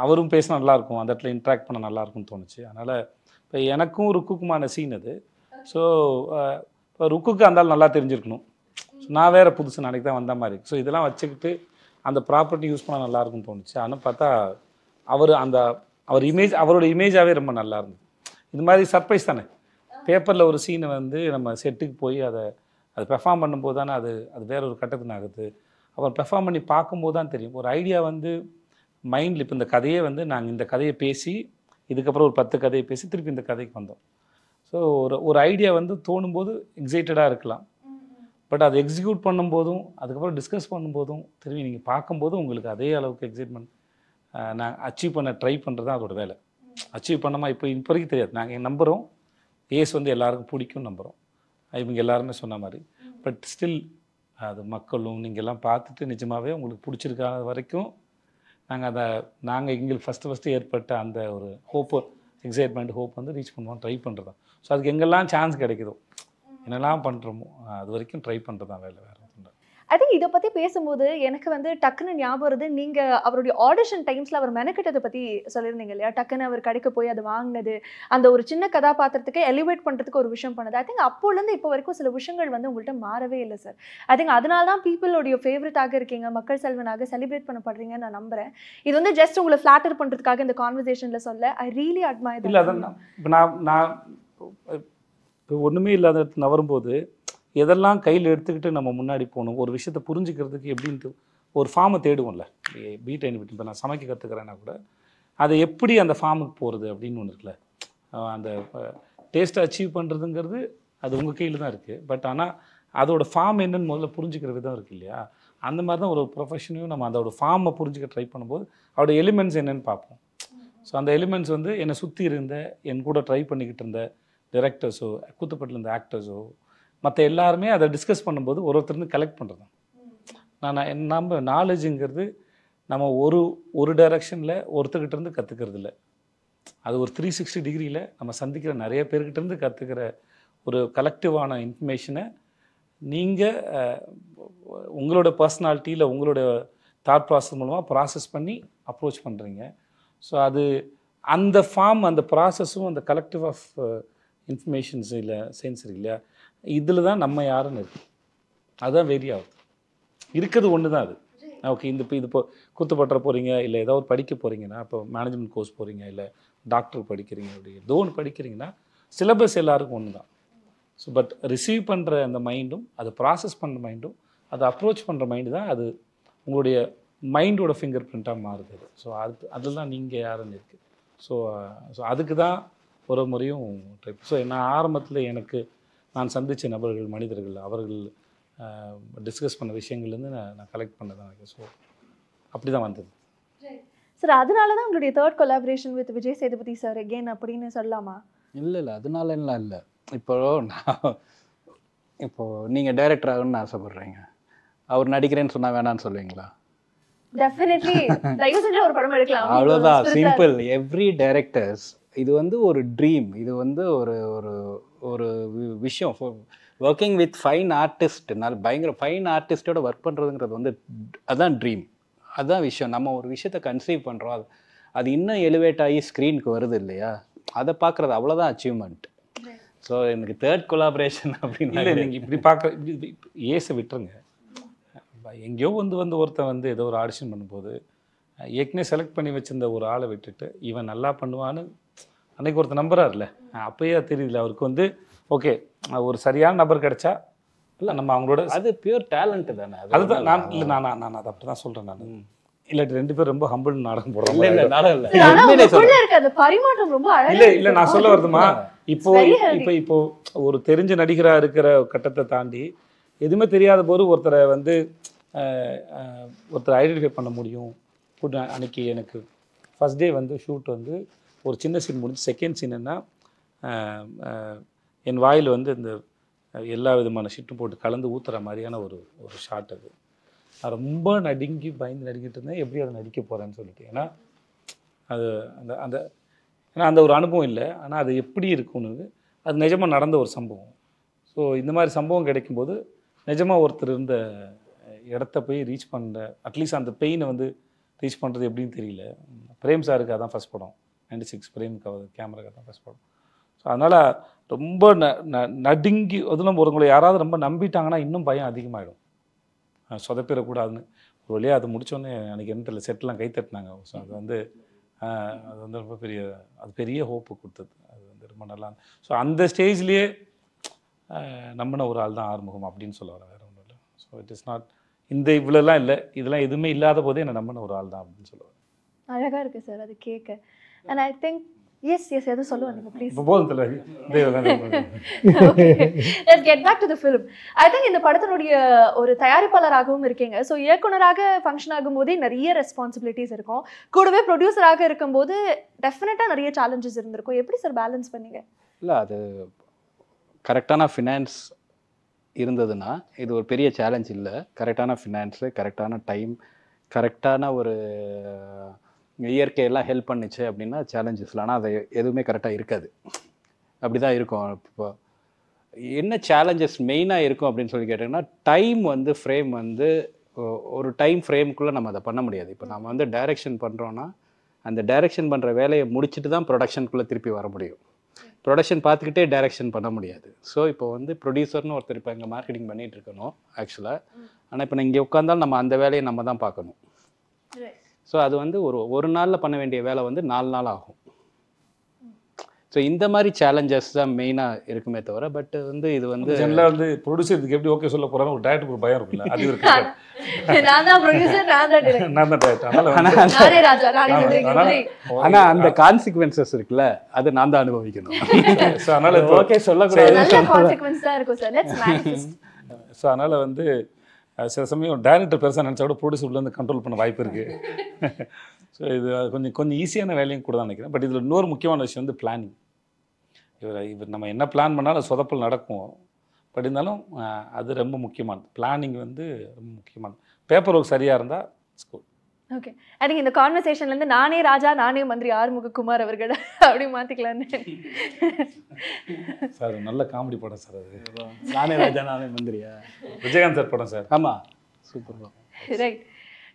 அவரும் பேசினா நல்லாயிருக்கும், அந்த இடத்துல இன்ட்ராக்ட் பண்ண நல்லாயிருக்கும்னு தோணுச்சு. அதனால் இப்போ எனக்கும் ருக்குக்குமான சீன் அது. ஸோ இப்போ ருக்குக்கு அந்த ஆள் நல்லா தெரிஞ்சிருக்கணும். நான் வேறு புதுசு நாளைக்கு தான் வந்த மாதிரி. ஸோ இதெல்லாம் வச்சுக்கிட்டு அந்த ப்ராப்பர்ட்டி யூஸ் பண்ணால் நல்லாயிருக்கும்னு தோணுச்சு. ஆனால் பார்த்தா அவர் இமேஜ், அவரோட இமேஜாகவே ரொம்ப நல்லா இருந்தது. இது மாதிரி சர்ப்ரைஸ் தானே, பேப்பரில் ஒரு சீனை வந்து நம்ம செட்டுக்கு போய் அது பெர்ஃபார்ம் பண்ணும்போது தானே அது வேற ஒரு கட்டத்துக்கு ஆகுது. அப்புறம் பெர்ஃபார்ம் பண்ணி பார்க்கும்போது தான் தெரியும். ஒரு ஐடியா வந்து மைண்டில், இப்போ இந்த கதையே வந்து நாங்கள் இந்த கதையை பேசி இதுக்கப்புறம் ஒரு 10 கதையை பேசி திருப்பி இந்த கதைக்கு வந்தோம். ஸோ ஒரு ஐடியா வந்து தோணும்போது எக்ஸைட்டடாக இருக்கலாம், பட் அதை எக்ஸிக்யூட் பண்ணும்போதும் அதுக்கப்புறம் டிஸ்கஸ் பண்ணும்போதும் திரும்பி நீங்கள் பார்க்கும்போதும் உங்களுக்கு அதே அளவுக்கு எக்ஸைட்மெண்ட் நான் அச்சீவ் பண்ண ட்ரை பண்ணுறது தான் அதோட வேலை. அச்சீவ் பண்ணமா இப்போ வரைக்கும் தெரியாது. நாங்கள் நம்புகிறோம் ஏஸ் வந்து எல்லாருக்கும் பிடிக்கும் நம்புகிறோம், இவங்க எல்லாருமே சொன்ன மாதிரி. பட் ஸ்டில் அது மக்களும் நீங்கள் எல்லாம் பார்த்துட்டு நிஜமாகவே உங்களுக்கு பிடிச்சிருக்காத வரைக்கும் நாங்கள் எங்களுக்கு ஃபஸ்ட்டு ஏற்பட்ட அந்த ஒரு ஹோப்பு, எக்ஸைட்மெண்ட், ஹோப் வந்து ரீச் பண்ணுவோம், ட்ரை பண்ணுறது தான். ஸோ அதுக்கு எங்கெல்லாம் சான்ஸ் கிடைக்குதோ, என்னெல்லாம் பண்ணுறோமோ அது வரைக்கும் ட்ரை பண்ணுறது தான் வேலை, வேறு ஒன்றும். ஐ திங்க் இதை பற்றி பேசும்போது எனக்கு வந்து டக்குன்னு ஞாபகம் வருது, நீங்கள் அவருடைய ஆடிஷன் டைம்ஸில் அவர் மெனக்கிட்டதை பற்றி சொல்லியிருந்தீங்க இல்லையா, டக்குன்னு அவர் கடைக்கு போய் அதை வாங்கினது, அந்த ஒரு சின்ன கதாபாத்திரத்துக்கு எலிவேட் பண்ணுறதுக்கு ஒரு விஷயம் பண்ணது. ஐ திங்க் அப்போலேருந்து இப்போ வரைக்கும் சில விஷயங்கள் வந்து உங்கள்கிட்ட மாறவே இல்லை சார். ஐ திங்க் அதனால தான் பீப்புளோடைய ஃபேவரட்டாக இருக்கீங்க, மக்கள் செல்வனாக செலிப்ரேட் பண்ணப்படுறீங்கன்னு நான் நம்புகிறேன். இது வந்து ஜஸ்ட் உங்களை ஃப்ளாட்டர் பண்ணுறதுக்காக இந்த கான்வர்சேஷனில் சொல்ல ஐ ரியலி அட்மையர். இல்லை அதான் இப்போ நான் இப்போ ஒன்றுமே இல்லாத நவரும்போது எதெல்லாம் கையில் எடுத்துக்கிட்டு நம்ம முன்னாடி போகணும், ஒரு விஷயத்தை புரிஞ்சுக்கிறதுக்கு எப்படின்ட்டு ஒரு ஃபார்மை தேடுவோம்ல. பீட் இப்போ நான் சமைக்க கற்றுக்கிறேன்னா கூட அதை எப்படி அந்த ஃபார்முக்கு போகிறது அப்படின்னு ஒன்று இருக்குல்ல. அந்த டேஸ்ட்டை அச்சீவ் பண்ணுறதுங்கிறது அது உங்கள் கையில் தான் இருக்குது. பட் ஆனால் அதோட ஃபார்ம் என்னன்னு முதல்ல புரிஞ்சுக்கிற விதம் இருக்குது இல்லையா. அந்த மாதிரி தான் ஒரு ப்ரொஃபஷனையும் நம்ம அதோட ஃபார்மை புரிஞ்சுக்க ட்ரை பண்ணும்போது அதோட எலிமெண்ட்ஸ் என்னென்னு பார்ப்போம். ஸோ அந்த எலிமெண்ட்ஸ் வந்து என்னை சுற்றி இருந்த என் கூட ட்ரை பண்ணிக்கிட்டு இருந்த டைரக்டர்ஸோ கூத்துப்பட்டில் இருந்த ஆக்டர்ஸோ மற்ற எல்லாருமே அதை டிஸ்கஸ் பண்ணும்போது ஒருத்தருந்து கலெக்ட் பண்ணுறது தான். நம்ம நாலேஜுங்கிறது நம்ம ஒரு டைரக்ஷனில் ஒருத்தர்கிட்டருந்து கற்றுக்கிறது இல்லை, அது ஒரு 360 டிகிரியில் நம்ம சந்திக்கிற நிறைய பேர்கிட்டருந்து கற்றுக்கிற ஒரு கலெக்டிவான இன்ஃபர்மேஷனை நீங்கள் உங்களோட பர்சனாலிட்டியில் உங்களோட தாட் ப்ராசஸ் மூலமாக ப்ராசஸ் பண்ணி அப்ரோச் பண்ணுறீங்க. ஸோ அது அந்த ஃபார்ம், அந்த ப்ராசஸும் அந்த கலெக்டிவ் ஆஃப் இன்ஃபர்மேஷன்ஸ் இல்லை சென்சரி இல்லையா, இதில் தான் நம்ம யாருன்னு இருக்குது. அதுதான் வெரி ஆகுது. இருக்கிறது ஒன்று தான் அது. ஓகே, இது இப்போ குத்துப்பட்டுற போகிறீங்க, இல்லை ஏதோ ஒரு படிக்க போகிறீங்கன்னா, இப்போ மேனேஜ்மெண்ட் கோர்ஸ் போகிறீங்க, இல்லை டாக்டர் படிக்கிறீங்க, அப்படி ஏதோ ஒன்று படிக்கிறீங்கன்னா சிலபஸ் எல்லாருக்கும் ஒன்று தான். ஸோ பட் ரிசீவ் பண்ணுற அந்த மைண்டும், அதை ப்ராசஸ் பண்ணுற மைண்டும், அதை அப்ரோச் பண்ணுற மைண்டு தான் அது உங்களுடைய மைண்டோட ஃபிங்கர் பிரிண்ட்டாக மாறுது. ஸோ அதில் தான் நீங்கள் யாருன்னு இருக்குது. ஸோ அதுக்கு தான் ஒரு முறையும் ட்ரைப். ஸோ நான் ஆரம்பத்தில் நான் சந்தித்த நபர்கள், மனிதர்கள், அவர்கள் டிஸ்கஸ் பண்ண விஷயங்கள்லேருந்து நான் கலெக்ட் பண்ணதான் எனக்கு. ஸோ அப்படி தான் வந்தது சார். அதனால தான் உங்களுடைய third collaboration with Vijay Sethupathi sir again அப்படின்னு சொல்லலாமா? இல்லை அதனால எல்லாம் இல்லை. இப்போது நீங்கள் டைரக்டர் ஆகணும்னு ஆசைப்பட்றீங்க, அவர் நடிக்கிறேன்னு சொன்னால் வேணான்னு சொல்லுவீங்களா? டெஃபினெட்லி தயவு செஞ்சு ஒரு படம் எடுக்கலாம். அவ்வளோதான், சிம்பிள். எவ்ரி டைரக்டர்ஸ் இது ஒரு ட்ரீம். இது ஒரு ஒரு ஒரு விஷயம். ஒர்க்கிங் வித் ஃபைன் ஆர்டிஸ்ட், பயங்கர ஃபைன் ஆர்டிஸ்டோட ஒர்க் பண்ணுறதுங்கிறது அதுதான் ட்ரீம், அதுதான் விஷயம். நம்ம ஒரு விஷயத்தை கன்சீவ் பண்ணுறோம், அது இன்னும் எலிவேட் ஆகி ஸ்க்ரீனுக்கு வருது இல்லையா, அதை பார்க்குறது அவ்வளோதான் அச்சீவ்மெண்ட். ஸோ எனக்கு தேர்ட் கொலாபரேஷன் அப்படின்னு இல்லை. நீங்கள் இப்படி பார்க்குற ஏசை விட்டுருங்க. எங்கேயோ ஒருத்தன் ஏதோ ஒரு ஆடிஷன் பண்ணும்போது ஏற்கனவே செலக்ட் பண்ணி வச்சிருந்த ஒரு ஆளை விட்டுட்டு இவன் நல்லா பண்ணுவான்னு அன்றைக்கி ஒருத்தர் நம்புறாருல, அப்பயே தெரியல அவருக்கு ஓகே ஒரு சரியான நபர் கிடைச்சா இல்லை நம்ம அவங்களோட அது பியூர் டேலண்ட் தானே. அதுதான் நான் அதை அப்படி தான் சொல்கிறேன். நான் இல்லாட்டி 2 பேரும் ரொம்ப ஹம்பிள் நாடகம் போடுறோம். இல்லை நான் சொல்ல வருதுமா, இப்போ ஒரு தெரிஞ்ச நடிகராக இருக்கிற கட்டத்தை தாண்டி எதுவுமே தெரியாத போது ஒருத்தரை ஒருத்தரை ஐடென்டிஃபை பண்ண முடியும். அன்னைக்கு எனக்கு ஃபஸ்ட் டே ஷூட் ஒரு சின்ன சீன் முடிஞ்சு, செகண்ட் சீன் என்ன, என் வாயில் இந்த எல்லா விதமான ஷீட்டும் போட்டு கலந்து ஊற்றுற மாதிரியான ஒரு ஷாட். அது நான் ரொம்ப பயந்து நடிக்கிட்டு இருந்தேன், எப்படி அதை நடிக்க போகிறேன்னு சொல்லிட்டு. ஏன்னா அது அந்த ஒரு அனுபவம் இல்லை, ஆனால் அது எப்படி இருக்கும்னு அது நிஜமாக நடந்த ஒரு சம்பவம். ஸோ இந்த மாதிரி சம்பவம் கிடைக்கும்போது நிஜமாக ஒருத்தர் இருந்த இடத்த போய் ரீச் பண்ணுற, அட்லீஸ்ட் அந்த பெயினை ரீச் பண்ணுறது எப்படின்னு தெரியல. பிரேம் சாருக்கு அதான் ஃபஸ்ட் படம், 96 பிரேமுக்கு கேமராக்கு தான் ஃபஸ்ட் படம். ஸோ அதனால் ரொம்ப நடுங்கி அதில் ஒருவங்களை யாராவது ரொம்ப நம்பிட்டாங்கன்னா இன்னும் பயம் அதிகமாகிடும், சொதப்பிடக்கூடாதுன்னு. ஒரு வழியாக அது முடித்தோடனே எனக்கு என்ன தெரியல, செட்டெலாம் கை தட்டினாங்க. ஸோ அது அது ரொம்ப பெரிய ஹோப்பு கொடுத்தது. அது ரொம்ப நல்லா. ஸோ அந்த ஸ்டேஜ்லேயே நம்பின ஒரு ஆள் தான் ஆறுமுகம் அப்படின்னு சொல்ல வரேன், வேறு ஒன்றும் இல்லை. ஸோ இட் இஸ் நாட் இவ்வளோலாம் இல்லை, இதெல்லாம் எதுவுமே இல்லாத போதே என்னை நம்பின ஒரு ஆள் தான் அப்படின்னு சொல்லுவேன். அழகாக இருக்குது சார் அது கேட்க. அண்ட் ஐ திங்க் எஸ் எதுவும் சொல்லுவாங்க please. Let's get back to the film. I think இந்த படத்தினுடைய ஒரு தயாரிப்பாளராகவும் இருக்கீங்க. ஸோ இயக்குனராக ஃபங்க்ஷன் ஆகும்போதே நிறைய ரெஸ்பான்சிபிலிட்டிஸ் இருக்கும், கூடவே ப்ரொடியூசராக இருக்கும்போது டெஃபினட்டாக நிறைய சேலஞ்சஸ் இருந்திருக்கும். எப்படி சார் பேலன்ஸ் பண்ணீங்க? இல்லை, அது கரெக்டான ஃபினான்ஸ் இருந்ததுன்னா இது ஒரு பெரிய சேலஞ்ச் இல்லை. கரெக்டான ஃபினான்ஸு, கரெக்டான டைம், கரெக்டான ஒரு இயற்கையெல்லாம் ஹெல்ப் பண்ணிச்சு அப்படின்னா சேலஞ்சஸ் இல்லை. ஆனால் அது எதுவுமே கரெக்டாக இருக்காது, அப்படி தான் இருக்கும். இப்போ என்ன சேலஞ்சஸ் மெயினாக இருக்கும் அப்படின்னு சொல்லி கேட்டிங்கன்னா, டைம் ஃப்ரேம் ஒரு டைம் ஃப்ரேம்குள்ளே நம்ம அதை பண்ண முடியாது. இப்போ நம்ம டைரெக்ஷன் பண்ணுறோன்னா அந்த டைரெக்ஷன் பண்ணுற வேலையை முடிச்சுட்டு தான் ப்ரொடக்ஷனுக்குள்ளே திருப்பி வர முடியும். ப்ரொடக்ஷன் பார்த்துக்கிட்டே டைரெக்ஷன் பண்ண முடியாது. ஸோ இப்போ ப்ரொடியூசர்னு ஒருத்தர் இப்போ இங்கே மார்க்கெட்டிங் பண்ணிகிட்டு இருக்கணும் ஆக்சுவலாக. ஆனால் இப்போ இங்கே உட்காந்தாலும் நம்ம அந்த வேலையை நம்ம தான் பார்க்கணும். ஸோ அது ஒரு நாளில் பண்ண வேண்டிய வேலை 4 நாள் ஆகும். ஸோ இந்த மாதிரி சேலஞ்சஸ் தான் மெயினாக இருக்குமே தவிர, பட் இது ஜெனரலாக ப்ரொடியூசருக்கு எப்படி ஓகே சொல்ல போகிறாங்க, ஒரு டேரக்டருக்கு ஒரு பயம் இருக்குல்ல, அது இருக்கு. ஆனால் அந்த கான்சிக்வன்சஸ் இருக்குல்ல, அது நான் தான் அனுபவிக்கணும். ஸோ அதனால் ஓகே சொல்லக்கூடாது. ஸோ அதனால் சில சமயம் டைரக்டர் பெருசாக நினச்சா கூட ப்ரொடியூசர் உள்ளே கண்ட்ரோல் பண்ண வாய்ப்பு இருக்குது. ஸோ இது கொஞ்சம் ஈஸியான வேலையும் கூட தான் நினைக்கிறேன். பட் இதில் இன்னொரு முக்கியமான விஷயம் பிளானிங். இவர் நம்ம என்ன பிளான் பண்ணாலும் சொதப்பல் நடக்கும். பட் இருந்தாலும் அது ரொம்ப முக்கியமானது. பிளானிங் ரொம்ப முக்கியமானது. பேப்பர் ஒர்க் சரியாக இருந்தால் ஸ்கூல். ஓகே, ஐ திங்க் இந்த கான்வர்சேஷன்ல இருந்து நானே ராஜா நானே மந்திரி ஆறுமுககுமார் அவர்கள் அப்படி மாத்திக்கலான்னு. சார் நல்ல காமெடி படம் சார் அது. நானே ராஜா நானே மந்திரியா? விஜயகாந்த் சார் படம் சார். ஆமாம், super. Right,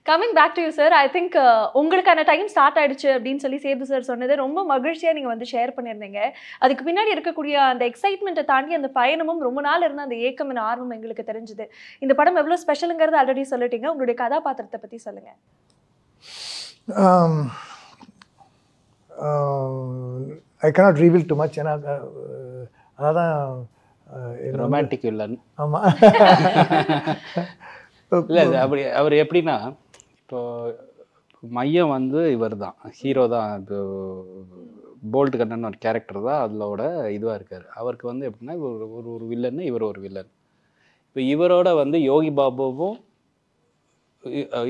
coming back to you sir, I think உங்களுக்கான டைம் ஸ்டார்ட் ஆயிடுச்சு அப்படின்னு சொல்லி சேது சார் சொன்னது ரொம்ப மகிழ்ச்சியாக நீங்கள் வந்து ஷேர் பண்ணியிருந்தீங்க. அதுக்கு பின்னாடி இருக்கக்கூடிய அந்த எக்ஸைட்மெண்ட்டை தாண்டி அந்த பயணமும் ரொம்ப நாள் இருந்த அந்த ஏக்கம் ஆர்வம் எங்களுக்கு தெரிஞ்சுது. இந்த படம் எவ்வளோ ஸ்பெஷலுங்கிறது ஆல்ரெடி சொல்லிட்டீங்க. உங்களுடைய கதாபாத்திரத்தை பற்றி சொல்லுங்கள். ஐ cannot reveal too much. ஏன்னா அதான் ரொமான்டிக் வில்லன். ஆமாம். இல்லை, அப்படி அவர் எப்படின்னா, இப்போ மையம் வந்து இவர் தான் ஹீரோ தான். இப்போ போல்ட் கண்ணன் ஒரு கேரக்டர் தான் அதிலோட இதுவாக இருக்கார். அவருக்கு வந்து எப்படின்னா ஒரு வில்லன்னு, இவர் ஒரு வில்லன். இப்போ இவரோட வந்து யோகி பாபுவும்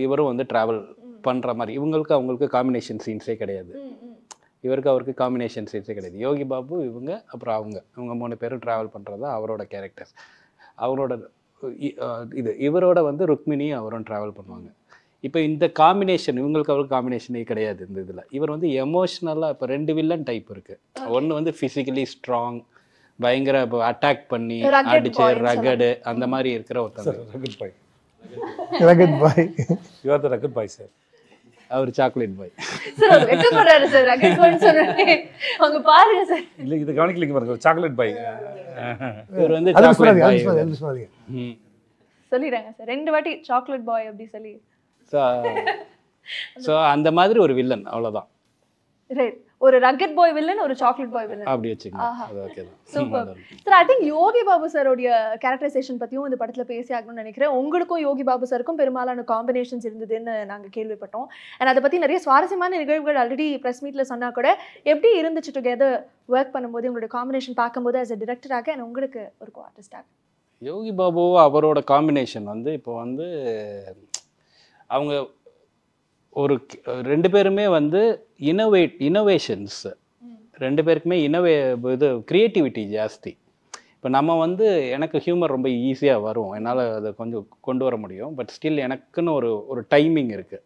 இவரும் வந்து ட்ராவல் பண்ணுற மாதிரி, இவங்களுக்கு அவங்களுக்கு காம்பினேஷன் சீன்ஸே கிடையாது. இவருக்கு அவருக்கு காம்பினேஷன் சீன்ஸே கிடையாது. யோகி பாபு இவங்க அப்புறம் இவங்க 3 பேரும் ட்ராவல் பண்ணுறது தான் அவரோட கேரக்டர்ஸ். அவரோட இவரோட வந்து ருக்மிணியும் அவரும் ட்ராவல் பண்ணுவாங்க. இப்போ இந்த காம்பினேஷன் இவங்களுக்கு அவருக்கு காம்பினேஷனே கிடையாது இந்த இதில். இவர் வந்து எமோஷ்னலாக இப்போ 2 வில்லன் டைப் இருக்குது. ஒன்று வந்து ஃபிசிக்கலி ஸ்ட்ராங், பயங்கர இப்போ அட்டாக் பண்ணி அடிச்சு ரகடு அந்த மாதிரி இருக்கிற ஒருத்தர். Rugged boy. Rugged boy. You are the rugged boy sir. அவர் சாக்லேட் பாய். சார் வெக்கப்படுறாரு சார், ரகட் பாய் சொன்னே. அவங்க பாருங்க சார். இல்லை, இது கவனிக்கலைங்க பாருங்க, சாக்லேட் பாய். இவர் வந்து சாக்லேட் பாய் சொல்லிடுறாங்க சார் 2 வாட்டி சாக்லேட் பாய் அப்படி சொல்லி. ஸோ அந்த மாதிரி ஒரு வில்லன், அவ்வளோதான். ரைட், ஒரு ரகட் பாய் வில்லன், ஒரு சாக்லேட் பாய் வில்லன் அப்படி வச்சுக்கோங்க. அது ஓகே தான். Super sir. I think Yogi Babu சாரோடைய கேரக்டரைசேஷன் பற்றியும் இந்த படத்தில் பேசி ஆகணும்னு நினைக்கிறேன். உங்களுக்கும் யோகி பாபு சாருக்கும் பெரும்பாலான காம்பினேஷன்ஸ் இருந்ததுன்னு நாங்கள் கேள்விப்பட்டோம். அண்ட் அதை பற்றி நிறைய சுவாரஸ்யமான நிகழ்வுகள் ஆல்ரெடி ப்ரெஸ் மீட்டில் சொன்னால் கூட எப்படி இருந்துச்சு டுகெதர் ஒர்க் பண்ணும்போது, உங்களுடைய காம்பினேஷன் பார்க்கும்போது ஆஸ் அ டிரெக்டராக அண்ட் உங்களுக்கு ஒரு கோ ஆர்டிஸ்டாக? யோகி பாபு அவரோட காம்பினேஷன் வந்து இப்போ வந்து அவங்க ஒரு 2 பேருமே வந்து இனோவேஷன்ஸ், 2 பேருக்குமே இது க்ரியேட்டிவிட்டி ஜாஸ்தி. இப்போ நம்ம வந்து எனக்கு ஹியூமர் ரொம்ப ஈஸியாக வரும், என்னால் அதை கொஞ்சம் கொண்டு வர முடியும். பட் ஸ்டில் எனக்குன்னு ஒரு டைமிங் இருக்குது.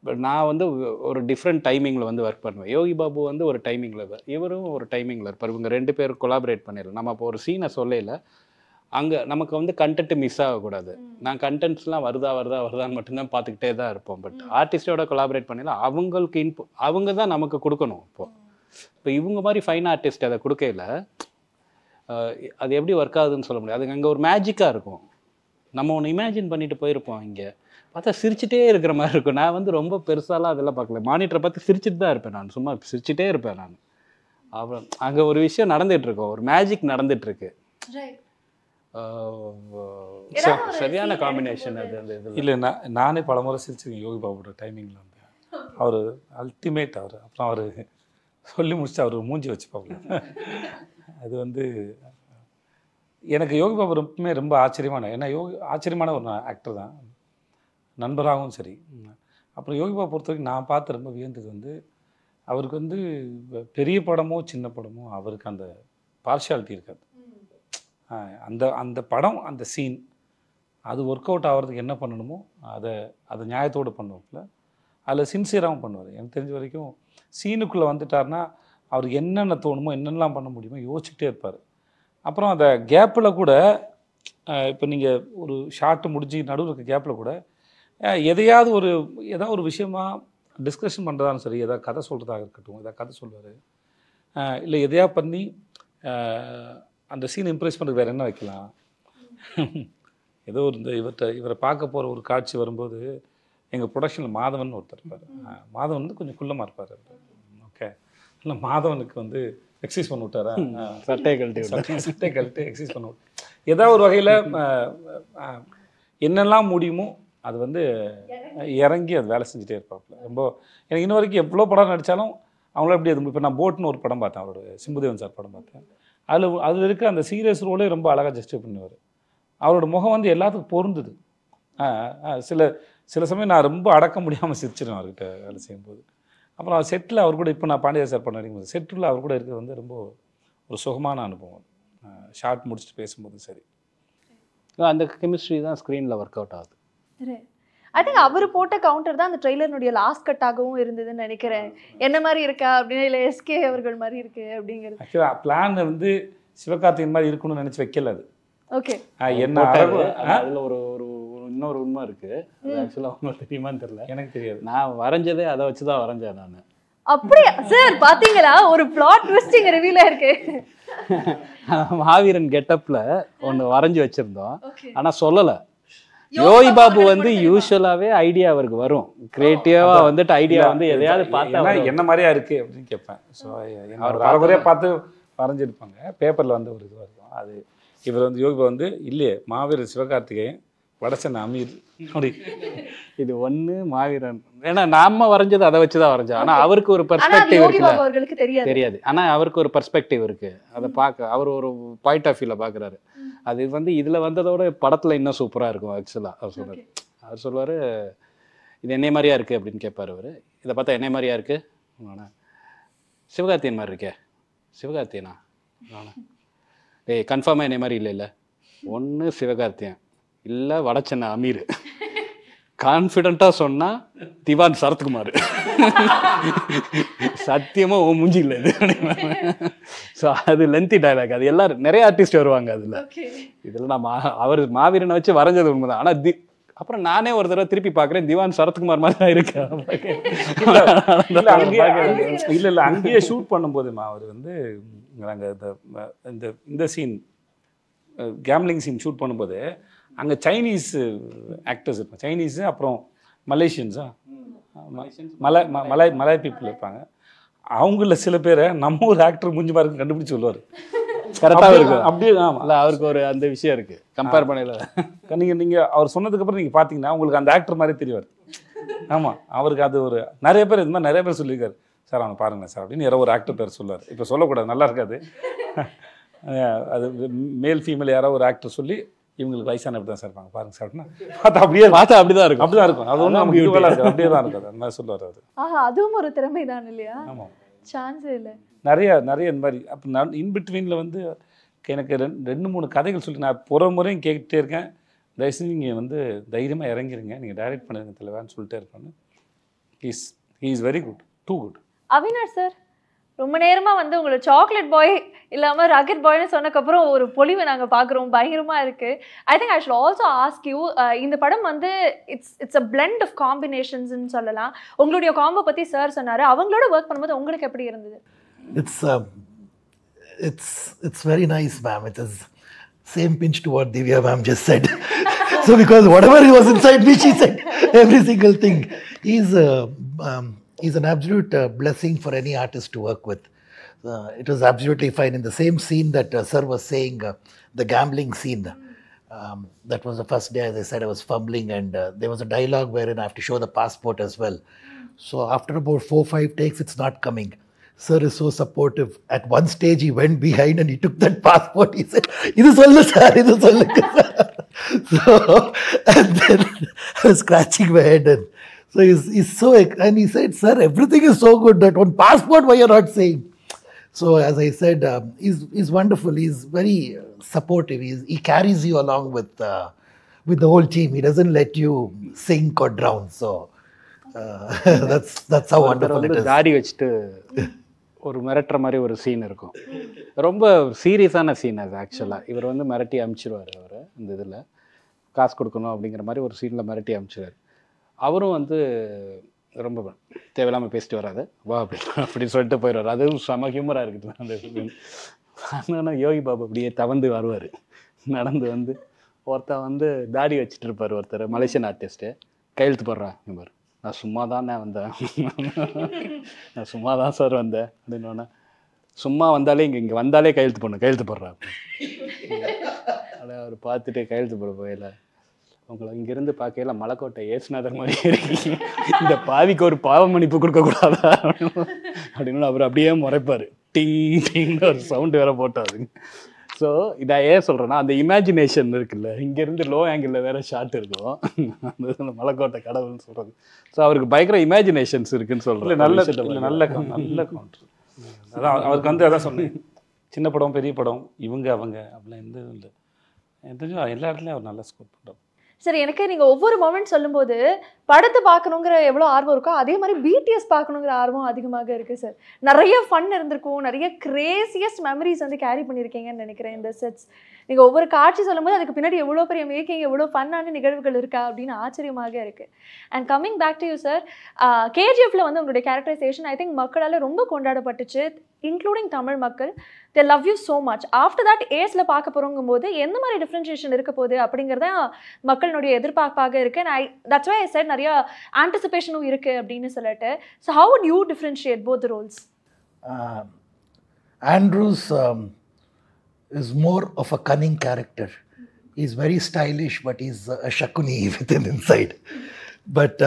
பட் நான் வந்து ஒரு டிஃப்ரெண்ட் டைமிங்கில் வந்து ஒர்க் பண்ணுவேன். யோகி பாபு வந்து ஒரு டைமிங்கில், இவரும் ஒரு டைமிங்கில் இருப்பார். இவங்க 2 பேரும் கொலாபரேட் பண்ணிடலாம். நம்ம இப்போ ஒரு சீனை சொல்லல, அங்கே நமக்கு வந்து கண்டென்ட் மிஸ் ஆகக்கூடாது. நான் கண்டென்ட்ஸ்லாம் வருதான்னு மட்டும்தான் பார்த்துக்கிட்டே தான் இருப்போம். பட் ஆர்டிஸ்டோட கொலாபரேட் பண்ணிடலாம். அவங்களுக்கு அவங்க தான் நமக்கு கொடுக்கணும். இப்போ இவங்க மாதிரி ஃபைன் ஆர்டிஸ்ட் அதை கொடுக்கல, அது எப்படி ஒர்க் ஆகுதுன்னு சொல்ல முடியாது. அது அங்கே ஒரு மேஜிக்காக இருக்கும். நம்ம ஒன்று இமேஜின் பண்ணிட்டு போயிருப்போம், இங்கே பார்த்தா சிரிச்சிட்டே இருக்கிற மாதிரி இருக்கும். நான் வந்து ரொம்ப பெருசாலாம் அதெல்லாம் பார்க்கல, மானிட்டரை பார்த்து சிரிச்சிட்டு தான் இருப்பேன். நான் சும்மா சிரிச்சிட்டே இருப்பேன். நான் அப்புறம் அங்கே ஒரு விஷயம் நடந்துகிட்ருக்கோம், ஒரு மேஜிக் நடந்துகிட்ருக்கு. சரியான காம்பினேஷன் அது. அந்த இது இல்லை, நானே பல முறை சிரிச்சிருக்கேன் யோகி பாபுவோட டைமிங்கில் வந்து. அவர் அல்டிமேட். அப்புறம் அவர் சொல்லி முடிச்சுட்டு அவர் மூஞ்சி வச்சுப்பாங்க. அது வந்து எனக்கு யோகி பாபு ரொம்ப ஆச்சரியமான, ஏன்னா ஆச்சரியமான ஒரு ஆக்டர் தான், நண்பராகவும் சரி. அப்புறம் யோகி பாபு பொறுத்த வரைக்கும் நான் பார்த்து ரொம்ப வியந்தது வந்து, அவருக்கு வந்து பெரிய படமோ சின்ன படமோ அவருக்கு அந்த பார்ஷியாலிட்டி இருக்காது. அந்த படம், அந்த சீன் அது ஒர்க் அவுட் ஆகிறதுக்கு என்ன பண்ணணுமோ அதை நியாயத்தோடு பண்ணுவாப்புல. அதில் சின்சியராகவும் பண்ணுவார். எனக்கு தெரிஞ்ச வரைக்கும் சீனுக்குள்ளே வந்துட்டார்னா அவருக்கு என்னென்ன தோணுமோ, என்னென்னலாம் பண்ண முடியுமோ யோசிச்சுட்டே இருப்பார். அப்புறம் அந்த கேப்பில் கூட, இப்போ நீங்கள் ஒரு ஷார்ட்டு முடிஞ்சு நடுவில் இருக்க கேப்பில் கூட ஏதாவது ஒரு விஷயமா டிஸ்கஷன் பண்ணுறதாலும் சரி, எதாவது கதை சொல்கிறதாக இருக்கட்டும், எதாவது கதை சொல்லுவார். இல்லை எதையா பண்ணி அந்த சீன் இம்ப்ரெஸ் பண்ணுறது வேறு என்ன வைக்கலாம். ஏதோ இவரை பார்க்க போகிற ஒரு காட்சி வரும்போது, எங்கள் ப்ரொடக்ஷனில் மாதவன் ஒருத்தர் இருப்பார். மாதவன் வந்து கொஞ்சம் குள்ளமாக இருப்பார். ஓகே, இல்லை மாதவனுக்கு வந்து எக்ஸசைஸ் பண்ணி விட்டாரா, சட்டை கழட்டி எக்ஸசைஸ் பண்ண விட்டு ஏதாவது ஒரு வகையில் என்னெல்லாம் முடியுமோ அது வந்து இறங்கி அது வேலை செஞ்சுட்டே இருப்பாப்புல. ரொம்ப எனக்கு இன்ன வரைக்கும் எவ்வளோ படம் நடித்தாலும் அவங்கள எப்படி அது. இப்போ நான் போட்னு ஒரு படம் பார்த்தேன், அவரோட சிம்புதேவன் சார் படம் பார்த்தேன். அதில் இருக்க அந்த சீரியஸ் ரோலே ரொம்ப அழகாக ஜஸ்டிஃபை பண்ணுவார். அவரோட முகம் வந்து எல்லாத்துக்கும் பொருந்துது. சில சமயம் நான் ரொம்ப அடக்க முடியாமல் சிரிச்சிடுவேன் அவர்கிட்ட வேலை செய்யும்போது. அப்புறம் செட்டில் அவர் கூட, இப்போ நான் பாண்டியா சார் பண்ண வரைக்கும் செட்டில் அவர் கூட இருக்கிறது வந்து ரொம்ப ஒரு சுகமான அனுபவம். ஷார்ட் முடிச்சுட்டு பேசும்போது சரி, அந்த கெமிஸ்ட்ரி தான் ஸ்க்ரீனில் ஒர்க் அவுட் ஆகுது. ஐ திங்க் அவர் போட்ட கவுண்டர் தான் அந்த ட்ரெய்லர்னுடைய லாஸ்ட் கட்டாகவும் இருந்ததுன்னு நினைக்கிறேன். என்ன மாதிரி இருக்கா அப்படின்னா இல்லை எஸ்கே அவர்கள் மாதிரி இருக்கு அப்படிங்கிறது. ஆக்சுவலாக பிளான் வந்து சிவகார்த்திகேயன் மாதிரி இருக்கணும்னு நினச்சி வைக்கல அது. ஓகே. என்ன அதில் ஒரு ஒரு இன்னொரு உண்மை இருக்கு. அது ஆக்சுவலாக உங்களுக்கு தெரியுமான்னு தெரியல, எனக்கு தெரியாது. நான் வரைஞ்சதே அதை வச்சு தான் வரைஞ்சேன் நான். அப்படியா சார்? பாத்தீங்களா, ஒரு பிளாட் ட்விஸ்டிங் ரிவீலா இருக்கு. மாவீரன் கெட்டப்ல ஒன்று வரைஞ்சி வச்சிருந்தோம், ஆனா சொல்லலை. யோகி பாபு வந்து யூஸ்வலாவே ஐடியா அவருக்கு வரும், கிரியேட்டிவா வந்துட்டு ஐடியா வந்து எதையாவது பார்த்தா என்ன மாதிரியா இருக்கு அப்படின்னு கேட்பேன். ஸோ அவர் அரைகுறையாக பார்த்து வரைஞ்சிருப்பாங்க, பேப்பரில் வந்து ஒரு இதுவாக இருக்கும். அது இவர் வந்து யோகி பாபு வந்து இல்லையே மாவீரன் சிவகார்த்திகேயன் வடசன் அமீர் அப்படி. இது ஒன்று மாவீரன், ஏன்னா நாம வரைஞ்சது அதை வச்சு தான் வரைஞ்சோம். ஆனால் அவருக்கு ஒரு பெர்ஸ்பெக்டிவ் இருக்கு, தெரியாது. ஆனால் அவருக்கு ஒரு பெர்ஸ்பெக்டிவ் இருக்கு, அதை பார்க்க அவர் ஒரு பாயிண்ட் ஆஃப் வியூவில் பார்க்குறாரு. அது வந்து இதில் வந்ததோட படத்தில் இன்னும் சூப்பராக இருக்கும் ஆக்சுவலாக. அவர் சொல்லுவார் இது என்னை மாதிரியா இருக்குது அப்படின்னு கேட்பார் அவர். இதை பார்த்தா என்னை மாதிரியா இருக்குது, சிவகார்த்தியன் மாதிரி இருக்கே. சிவகார்த்தியனா? ஏய் கன்ஃபார்மாக என்னை மாதிரி இல்லை ஒன்று சிவகார்த்தியன் இல்லை வடச்சென்னை அமீர். கான்ஃபிடென்ட்டாக சொன்னால் திவான் சரத்குமார். சத்தியமாக ஓ மூஞ்சி இல்லை இது. ஸோ அது லென்த்தி டைலாக், அது எல்லாரும் நிறைய ஆர்டிஸ்ட் வருவாங்க அதில். இதில் நான் அவர் மாவீரனை வச்சு வரைஞ்சது உண்மைதான். ஆனால் அப்புறம் நானே ஒரு தடவை திருப்பி பார்க்குறேன், திவான் சரத்குமார் மாதிரி தான் இருக்கு. இல்லை அங்கேயே ஷூட் பண்ணும்போதுமா அவர் வந்து நாங்கள் இந்த சீன் கேம்லிங் சீன் ஷூட் பண்ணும்போது அங்கே சைனீஸ் ஆக்டர்ஸ் இருப்பாங்க, சைனீஸு அப்புறம் மலேசியன்ஸா மலாய் பீப்புள் இருப்பாங்க. அவங்கள சில பேரை நம்ம ஒரு ஆக்டர் மூஞ்சி மாதிரி கண்டுபிடிச்சி சொல்லுவார். கரெக்டாக இருக்கும் அப்படியே. ஆமாம், இல்லை அவருக்கு ஒரு அந்த விஷயம் இருக்குது கம்பேர் பண்ணல. நீங்கள் அவர் சொன்னதுக்கப்புறம் நீங்கள் பார்த்தீங்கன்னா உங்களுக்கு அந்த ஆக்டர் மாதிரி தெரிவார். ஆமாம், அவருக்கு அது ஒரு நிறைய பேர் இது மாதிரி நிறைய பேர் சொல்லியிருக்காரு, சார் அவனை பாருங்களேன் சார் அப்படின்னு யாரோ ஒரு ஆக்டர் பேர் சொல்லுவார். இப்போ சொல்லக்கூடாது, நல்லா இருக்காது. அது மேல் ஃபீமேல் யாரோ ஒரு ஆக்டர் சொல்லி இவங்களுக்கு வயசான அப்படி தான் சார் இருப்பாங்க பாருங்க சார் அப்படின்னா பார்த்தா அப்படி தான் இருக்கும். அப்படி தான் இருக்கும். அது ஒன்றும் நமக்கு யூஸ்வலாக இருக்கும், அப்படியே தான் இருக்கும். அந்த மாதிரி சொல்லுவார் அவர். அதுவும் ஒரு திறமை தான் இல்லையா? ஆமாம், சான்ஸே இல்லை. நிறைய இந்த மாதிரி. அப்போ நான் இன்பிட்வீனில் வந்து எனக்கு 2-3 கதைகள் சொல்லி நான் புற முறையும் கேட்டுகிட்டே இருக்கேன். தயவுசெய்து நீங்கள் வந்து தைரியமாக இறங்கிருங்க, நீங்கள் டைரக்ட் பண்ணுங்க தலைவான்னு சொல்லிட்டே இருப்பேன்னு. He is very good, too good. Avinash sir ரொம்ப நேரமா வந்து உங்களை சாக்லேட் பாய் இல்லாம ராக்கெட் பாய்னு சொன்னக்கப்புறம் ஒரு பொலிவை நாங்க பாக்குறோம், பயங்கரமா இருக்கு. ஐ think I should also ask you, இந்த படம் வந்து இட்ஸ் அ பிளெண்ட் ஆஃப் காம்பினேஷன்ஸ்னு சொல்லலாம். உங்களுடைய காம்போ பத்தி சார் சொன்னாரு, அவங்களோட ஒர்க் பண்ணும்போது உங்களுக்கு எப்படி இருந்தது? It's very nice, ma'am. It is same pinch to what Divya ma'am just said. So because whatever was inside me, she said every single thing. He's an absolute blessing for any artist to work with. It was absolutely fine. In the same scene that Sir was saying, the gambling scene, that was the first day, as I said, I was fumbling, and there was a dialogue wherein I have to show the passport as well. So after about 4-5 takes, it's not coming. Sir is so supportive. At one stage, he went behind and he took that passport. He said, "Idu sollu sir, idu sollu sir." So, and then I was scratching my head, and so he's so, and he said, "Sir, everything is so good. That one passport, why you're not saying?" So as I said, he's wonderful. He's very supportive. He carries you along with the whole team. He doesn't let you sink or drown. So that's how wonderful it is. தாடி வச்சுட்டு ஒரு மிரட்டுற மாதிரி ஒரு scene இருக்கும், ரொம்ப சீரியஸான scene அது. ஆக்சுவலாக இவர் வந்து மிரட்டி அனுப்பிச்சிடுவார். அவர் இந்த இதில் காசு கொடுக்கணும் அப்படிங்கிற மாதிரி ஒரு சீனில் மிரட்டி அனுப்பிச்சிடுவார். அவரும் வந்து ரொம்ப தேவையில்லாமல் பேசிட்டு வராது, வா அப்படின்னு சொல்லிட்டு போயிடுவார். அதுவும் செம ஹியூமராக இருக்குது அந்த. ஆனால் யோகி பாபு அப்படியே தவந்து வருவார், நடந்து வந்து ஒருத்தர் வந்து தாடி வச்சுட்டு இருப்பார், ஒருத்தர் மலேசியன் ஆர்டிஸ்ட்டு. கையெழுத்து போடுறான், பாரு நான் சும்மா தானே வந்தேன், நான் சும்மா தான் சார் வந்தேன் அப்படின்னோடனே, சும்மா வந்தாலே இங்கே வந்தாலே கையெழுத்து போடுறேன். அதை அவர் பார்த்துட்டு கையெழுத்து போட போயில, உங்களை இங்கேருந்து பார்க்கல மலைக்கோட்டை ஏசுநாதர் மாதிரி இருக்கீங்க, இந்த பாவிக்கு ஒரு பாவ மன்னிப்பு கொடுக்கக்கூடாதா அப்படின்னு அவர் அப்படியே முறைப்பார். டிங் டிங்னு ஒரு சவுண்டு வேற போட்டாருங்க. ஸோ இதை ஏன் சொல்கிறேன்னா, அந்த இமேஜினேஷன் இருக்குல்ல, இங்கேருந்து லோ ஆங்கிளில் வேறு ஷாட் இருக்கும், அந்த மலைக்கோட்டை கடவுள்னு சொல்கிறது. ஸோ அவருக்கு பயங்கர இமேஜினேஷன்ஸ் இருக்குன்னு சொல்கிறேன். நல்ல கவுண்டர். அதான் அவருக்கு வந்து அதான் சொன்னேன், சின்ன படம் பெரிய படம் இவங்க அவங்க அப்படிலாம் எந்த இல்லை, எல்லா இடத்துலையும் அவர் நல்லா ஸ்கோர் பண்ணுறோம். சரி, எனக்கு நீங்க ஒவ்வொரு மொமெண்ட் சொல்லும்போது படத்தை பார்க்கணுங்கிற எவ்வளோ ஆர்வம் இருக்கோ அதே மாதிரி பிடிஎஸ் பார்க்கணுங்கிற ஆர்வம் அதிகமாக இருக்கு சார். நிறைய ஃபன் இருந்திருக்கும், நிறைய கிரேசியஸ்ட் மெமரிஸ் வந்து கேரி பண்ணியிருக்கீங்கன்னு நினைக்கிறேன் இந்த செட்ஸ். நீங்கள் ஒவ்வொரு காட்சி சொல்லும்போது அதுக்கு பின்னாடி எவ்வளோ பெரிய மேக்கிங், எவ்வளோ ஃபன்னான நிகழ்வுகள் இருக்கா அப்படின்னு ஆச்சரியமாக இருக்கு. And coming back to you sir, கேஜிஎஃப்ல வந்து உங்களுடைய கேரக்டரைசேஷன் ஐ திங்க் மக்களால் ரொம்ப கொண்டாடப்பட்டுச்சு, இன்க்ளூடிங் தமிழ் மக்கள். They love you so much. After that ஏஸ்ல பார்க்க போகிறோங்கும் போது எந்த மாதிரி டிஃப்ரென்ஷியேஷன் இருக்க போகுது அப்படிங்கிறத மக்களுடைய எதிர்பார்ப்பாக இருக்கு. And that's why I said நிறைய ஆன்டிசிபேஷனும் இருக்கு அப்படின்னு சொல்லிட்டு. So how would you differentiate both roles? Andrews is more of a cunning character. He's very stylish, but he's a shakuni within inside. But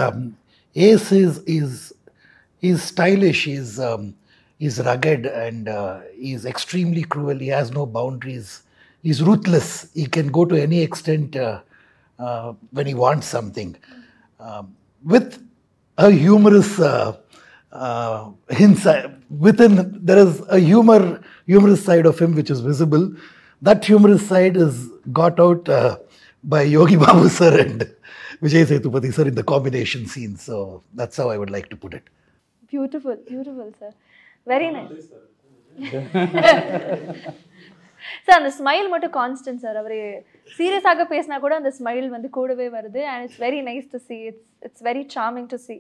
Ace is stylish. He's rugged and he's extremely cruel. He has no boundaries. He's ruthless. He can go to any extent when he wants something. With a humorous hints within, there is a humorous side of him which is visible. That humorous side is got out by Yogi Babu sir and Vijay Sethupathi sir in the combination scene. So that's how I would like to put it. Beautiful, beautiful sir. Very nice. Sir அந்த smile மட்டும் constant sir. அவர் சீரியஸாக பேசினா கூட அந்த smile வந்து கூடவே வருது. And it's very nice to see. It's very charming to see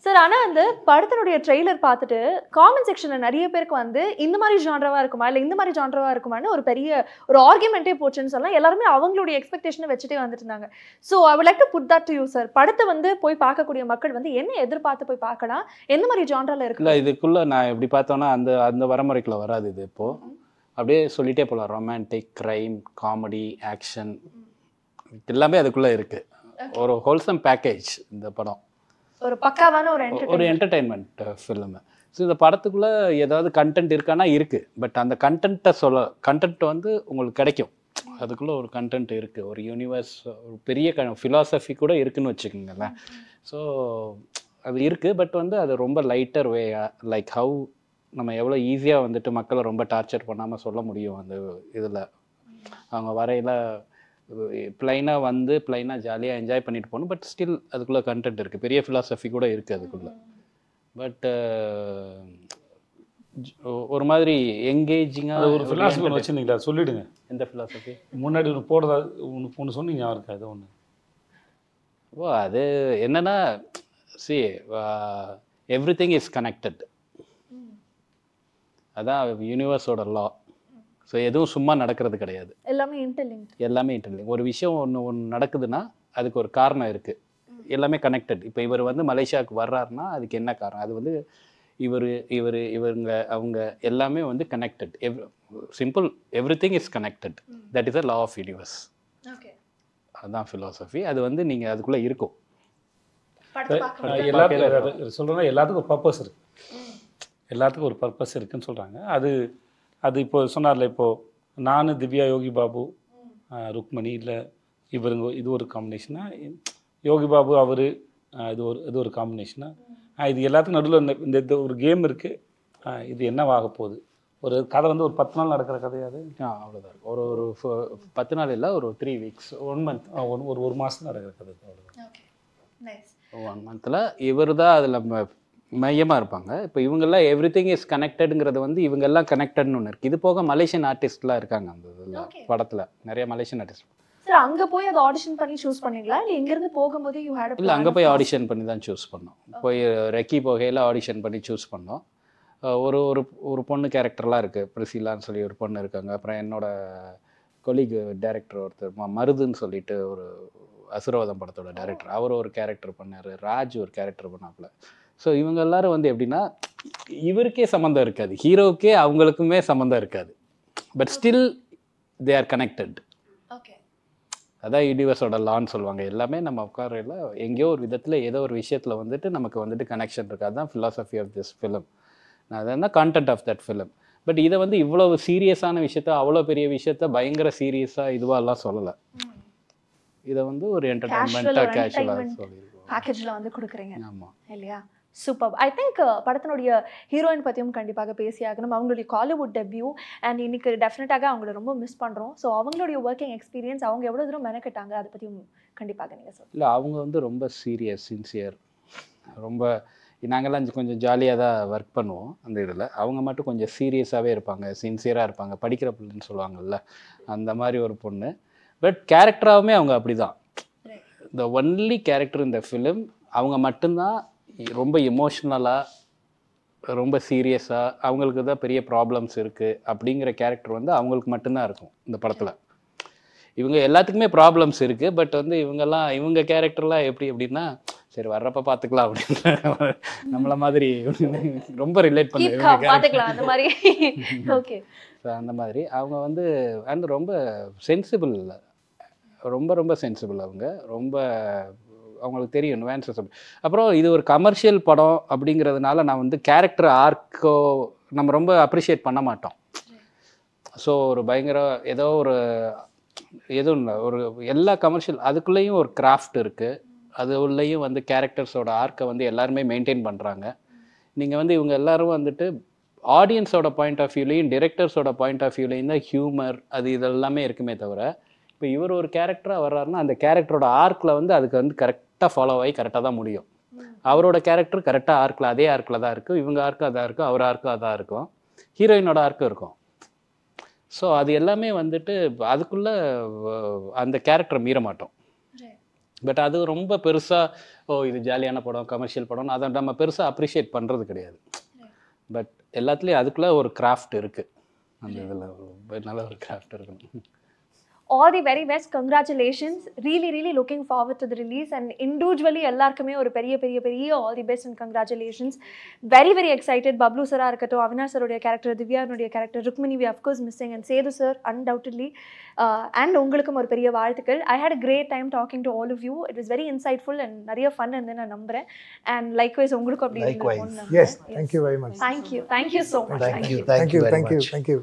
sir. ஆனால் அந்த படத்தினுடைய ட்ரெய்லர் பார்த்துட்டு காமெண்ட் செக்ஷனில் நிறைய பேருக்கு வந்து இந்த மாதிரி ஜான்ரவாக இருக்குமா இல்லை இந்த மாதிரி ஜான்ரவாக இருக்குமான்னு ஒரு பெரிய ஒரு ஆர்குமெண்ட்டே போச்சுன்னு சொல்லலாம். எல்லாருமே அவங்களுடைய எக்ஸ்பெக்டேஷனை வச்சுட்டே வந்துட்டு இருந்தாங்க. So I would like to put that to you sir. படத்தை வந்து போய் பார்க்கக்கூடிய மக்கள் வந்து என்ன எதிர்பார்த்து போய் பார்க்கலாம், எந்த மாதிரி ஜான்ரால இருக்கு? இல்லை, இதுக்குள்ளே நான் எப்படி பார்த்தோன்னா அந்த வரமுறைக்குள்ள வராது. இது இப்போது அப்படியே சொல்லிகிட்டே போகலாம். ரொமான்டிக், க்ரைம், காமெடி, ஆக்ஷன் எல்லாமே அதுக்குள்ளே இருக்குது. ஒரு ஹோல்சம் பேக்கேஜ் இந்த படம். ஒரு பக்காவான ஒரு என்டர்டெயின்மெண்ட் ஃபிலிம். ஸோ இந்த படத்துக்குள்ளே ஏதாவது கண்டென்ட் இருக்கான்னா இருக்குது. பட் அந்த கண்டென்ட் வந்து உங்களுக்கு கிடைக்கும். அதுக்குள்ளே ஒரு கண்டென்ட் இருக்குது, ஒரு யூனிவர்ஸ், ஒரு பெரிய ஃபிலாசபி கூட இருக்குதுன்னு வச்சுக்கோங்களேன். ஸோ அது இருக்குது. பட் வந்து அது ரொம்ப லைட்டர் வே, லைக் ஹவு நம்ம எவ்வளோ ஈஸியாக வந்துட்டு மக்களை ரொம்ப டார்ச்சர் பண்ணாமல் சொல்ல முடியும். அந்த இதில் அவங்க வரையில் பிளைனாக வந்து பிளைனாக ஜாலியாக என்ஜாய் பண்ணிட்டு போகணும். பட் ஸ்டில் அதுக்குள்ளே கண்டென்ட் இருக்குது, பெரிய ஃபிலாசபி கூட இருக்குது அதுக்குள்ளே. பட் ஒரு மாதிரி எங்கேஜிங்காக ஒரு ஃபிலாசபி ஒன்று வச்சுருந்தீங்களா, சொல்லிவிடுங்க. எந்த ஃபிலாசபி? முன்னாடி ஒன்று போடுறதா ஒன்று சொன்னீங்க அவருக்கு, அது ஒன்று. ஓ, அது என்னென்னா எவ்ரிதிங் இஸ் கனெக்டட். அதான் யூனிவர்ஸோட லா. ஸோ எதுவும் சும்மா நடக்கிறது கிடையாது, எல்லாமே இன்டர்லிங்க். ஒரு விஷயம் ஒன்று நடக்குதுன்னா அதுக்கு ஒரு காரணம் இருக்குது, எல்லாமே கனெக்டட். இப்போ இவர் வந்து மலேசியாவுக்கு வர்றாருன்னா அதுக்கு என்ன காரணம்? அது வந்து இவங்க அவங்க எல்லாமே வந்து connected. Simple, everything is connected. That is a law of universe. அதுதான் ஃபிலாசபி. அது வந்து நீங்கள் அதுக்குள்ளே இருக்கும். எல்லாத்துக்கும் சொல்கிறேன்னா எல்லாத்துக்கும் ஒரு பர்பஸ் இருக்குது. எல்லாத்துக்கும் ஒரு பர்பஸ் இருக்குதுன்னு சொல்கிறாங்க. அது இப்போ சொன்னார்ல, இப்போது நான், திவ்யா, யோகி பாபு, ருக்மணி, இல்லை இவருங்க, இது ஒரு காம்பினேஷனா, யோகி பாபு அவர் இது ஒரு காம்பினேஷனா, இது எல்லாத்துக்கும் நடுவில் இந்த ஒரு கேம் இருக்குது. இது என்னவாக போகுது? ஒரு கதை வந்து ஒரு 10 நாள் நடக்கிற கதையாது. அவ்வளோதான் இருக்கும். ஒரு 10 நாள் இல்லை, ஒரு 3 வீக்ஸ், 1 மந்த், ஒரு மாதம் நடக்கிற கதை. அவ்வளோதான். 1 மந்தில் இவர் தான் அதில் மையமாக இருப்பாங்க. இப்போ இவங்கெல்லாம் எவ்ரிதிங் இஸ் கனெக்டடுங்கிறது வந்து இவங்கெல்லாம் கனெக்டட்னு ஒன்று இருக்குது. இது போக மலேசியன் ஆர்டிஸ்ட்லாம் இருக்காங்க அந்த இதில், படத்தில் நிறைய மலேசியன் ஆர்டிஸ்ட். சார் அங்கே போய் அதை ஆடிஷன் பண்ணி சூஸ் பண்ணீங்களா இல்லை இங்கேருந்து போகும்போது யூ ஹேட்? இல்லை, அங்கே போய் ஆடிஷன் பண்ணி தான் சூஸ் பண்ணோம். போய் ரெக்கி போகையில் ஆடிஷன் பண்ணி சூஸ் பண்ணோம். ஒரு பொண்ணு கேரக்டர்லாம் இருக்குது, பிரிசிலான்னு சொல்லி ஒரு பொண்ணு இருக்காங்க. அப்புறம் என்னோட கொலீக் டைரக்டர் ஒருத்தர் மருதுன்னு சொல்லிட்டு ஒரு அசுரவாதம் படத்தோட டைரக்டர், அவர் ஒரு கேரக்டர் பண்ணார். ராஜ் ஒரு கேரக்டர் பண்ணாப்புல. ஸோ இவங்க எல்லாரும் வந்து எப்படின்னா இவருக்கே சம்மந்தம் இருக்காது, ஹீரோவுக்கே அவங்களுக்குமே சம்மந்தம் இருக்காது. But still they are connected. அதான் யூனிவர்ஸோட லான்னு சொல்லுவாங்க. எல்லாமே நம்ம உட்காரையில் எங்கேயோ ஒரு விதத்தில் ஏதோ ஒரு விஷயத்தில் வந்துட்டு நமக்கு வந்துட்டு கனெக்ஷன் இருக்குது. அதுதான் ஃபிலாசபி ஆஃப் திஸ் ஃபிலிம். அதுதான் content of that film. But இதை வந்து இவ்வளவு சீரியஸான விஷயத்த, அவ்வளோ பெரிய விஷயத்த பயங்கர சீரியஸாக இதுவாகலாம் சொல்லலை. இதை வந்து ஒரு என்டர்டைன்மெண்ட்டாக கேஷுவலாக சொல்லியிருக்கோம், பேக்கேஜில் வந்து கொடுக்குறீங்க. ஆமாம் இல்லையா? சூப்பர். ஐ திங்க் படத்தினுடைய ஹீரோயின் பற்றியும் கண்டிப்பாக பேசியாகணும். அவங்களுடைய காலிவுட் டெபியூ அண்ட் இன்னைக்கு டெஃபினட்டாக அவங்கள ரொம்ப மிஸ் பண்ணுறோம். ஸோ அவங்களுடைய ஒர்க்கிங் எக்ஸ்பீரியன்ஸ், அவங்க எவ்வளோ தூரம் மெனக்கிட்டாங்க, அதை பற்றியும் கண்டிப்பாக நீங்க சொல்லுங்க. இல்லை அவங்க வந்து ரொம்ப சீரியஸ் சின்சியர், ரொம்ப நாங்கள்லாம் கொஞ்சம் ஜாலியாக தான் ஒர்க் பண்ணுவோம் அந்த இதில். அவங்க மட்டும் கொஞ்சம் சீரியஸாகவே இருப்பாங்க, சின்சியராக இருப்பாங்க, படிக்கிற பிள்ளைன்னு சொல்லுவாங்கல்ல அந்த மாதிரி ஒரு பொண்ணு. பட் கேரக்டராகவுமே அவங்க அப்படி தான். த ஒன்லி கேரக்டர் இந்த ஃபிலிம் அவங்க மட்டும்தான் ரொம்ப எமோஷ்னலாக, ரொம்ப சீரியஸாக, அவங்களுக்கு தான் பெரிய ப்ராப்ளம்ஸ் இருக்குது அப்படிங்கிற கேரக்டர் வந்து அவங்களுக்கு மட்டும்தான் இருக்கும் இந்த படத்தில். இவங்க எல்லாத்துக்குமே ப்ராப்ளம்ஸ் இருக்குது, பட் வந்து இவங்க கேரக்டர்லாம் எப்படி அப்படின்னா சரி வர்றப்ப பார்த்துக்கலாம் அப்படின்னு நம்மள மாதிரி ரொம்ப ரிலேட் பண்ணுவாங்க பார்த்துக்கலாம் அந்த மாதிரி. ஓகே, அந்த மாதிரி அவங்க வந்து அண்ட் ரொம்ப சென்சிபிள், ரொம்ப ரொம்ப சென்சிபிள் அவங்க, ரொம்ப அவங்களுக்கு தெரியும் நுவான்சஸ். அப்புறம் இது ஒரு கமர்ஷியல் படம் அப்படிங்கிறதுனால நான் வந்து கேரக்டர் ஆர்க்கோ நம்ம ரொம்ப அப்ரிஷியேட் பண்ண மாட்டோம். ஸோ ஒரு பயங்கர எதுவும் இல்லை, ஒரு எல்லா கமர்ஷியல் அதுக்குள்ளேயும் ஒரு கிராஃப்ட் இருக்குது, அது உள்ளேயும் வந்து கேரக்டர்ஸோட ஆர்க்கை வந்து எல்லாருமே மெயின்டைன் பண்ணுறாங்க. நீங்கள் வந்து இவங்க எல்லாரும் வந்துட்டு ஆடியன்ஸோட பாயிண்ட் ஆஃப் வியூலையும் டிரெக்டர்ஸோட பாயிண்ட் ஆஃப் வியூலையும் தான் ஹியூமர் அது இதெல்லாமே இருக்குமே தவிர, இப்போ இவர் ஒரு கேரக்டராக வர்றாருன்னா அந்த கேரக்டரோட ஆர்க்கில் வந்து அதுக்கு வந்து கரெக்டாக ஃபாலோ ஆகி கரெக்டாக தான் முடியும். அவரோட கேரக்டர் கரெக்டாக ஆர்க்கில் அதே ஆர்க்கில் தான் இருக்கும், இவங்க ஆர்க்கு அதாக இருக்கும், அவர் ஆர்க்கு அதாக இருக்கும், ஹீரோயினோட ஆர்க்கும் இருக்கும். ஸோ அது எல்லாமே வந்துட்டு அதுக்குள்ளே அந்த கேரக்டரை மீற மாட்டோம். பட் அது ரொம்ப பெருசாக இது ஜாலியான படம் கமர்ஷியல் படம் அதை நம்ம பெருசாக அப்ரிஷியேட் பண்ணுறது கிடையாது. பட் எல்லாத்துலேயும் அதுக்குள்ளே ஒரு கிராஃப்ட் இருக்குது, அந்த இதில் நல்ல ஒரு கிராஃப்ட் இருக்கணும். All the very best, congratulations, really looking forward to the release, and individually எல்லாருக்குமே ஒரு பெரிய all the best and congratulations. Very excited. Bablu sir இருக்கட்டும், அவினாஷ் சருடைய கேரக்டர், திவ்யானுடைய character, Rukmini we of course missing, and Sethu sir undoubtedly, and உங்களுக்கும் ஒரு பெரிய வாழ்த்துக்கள். I had a great time talking to all of you. It was very insightful and நிறைய fun and நான் நம்புறேன், and likewise உங்களுக்கும் அப்படி Likewise. Yes, thank you very much. Thank you so much. Thank you. Thank you.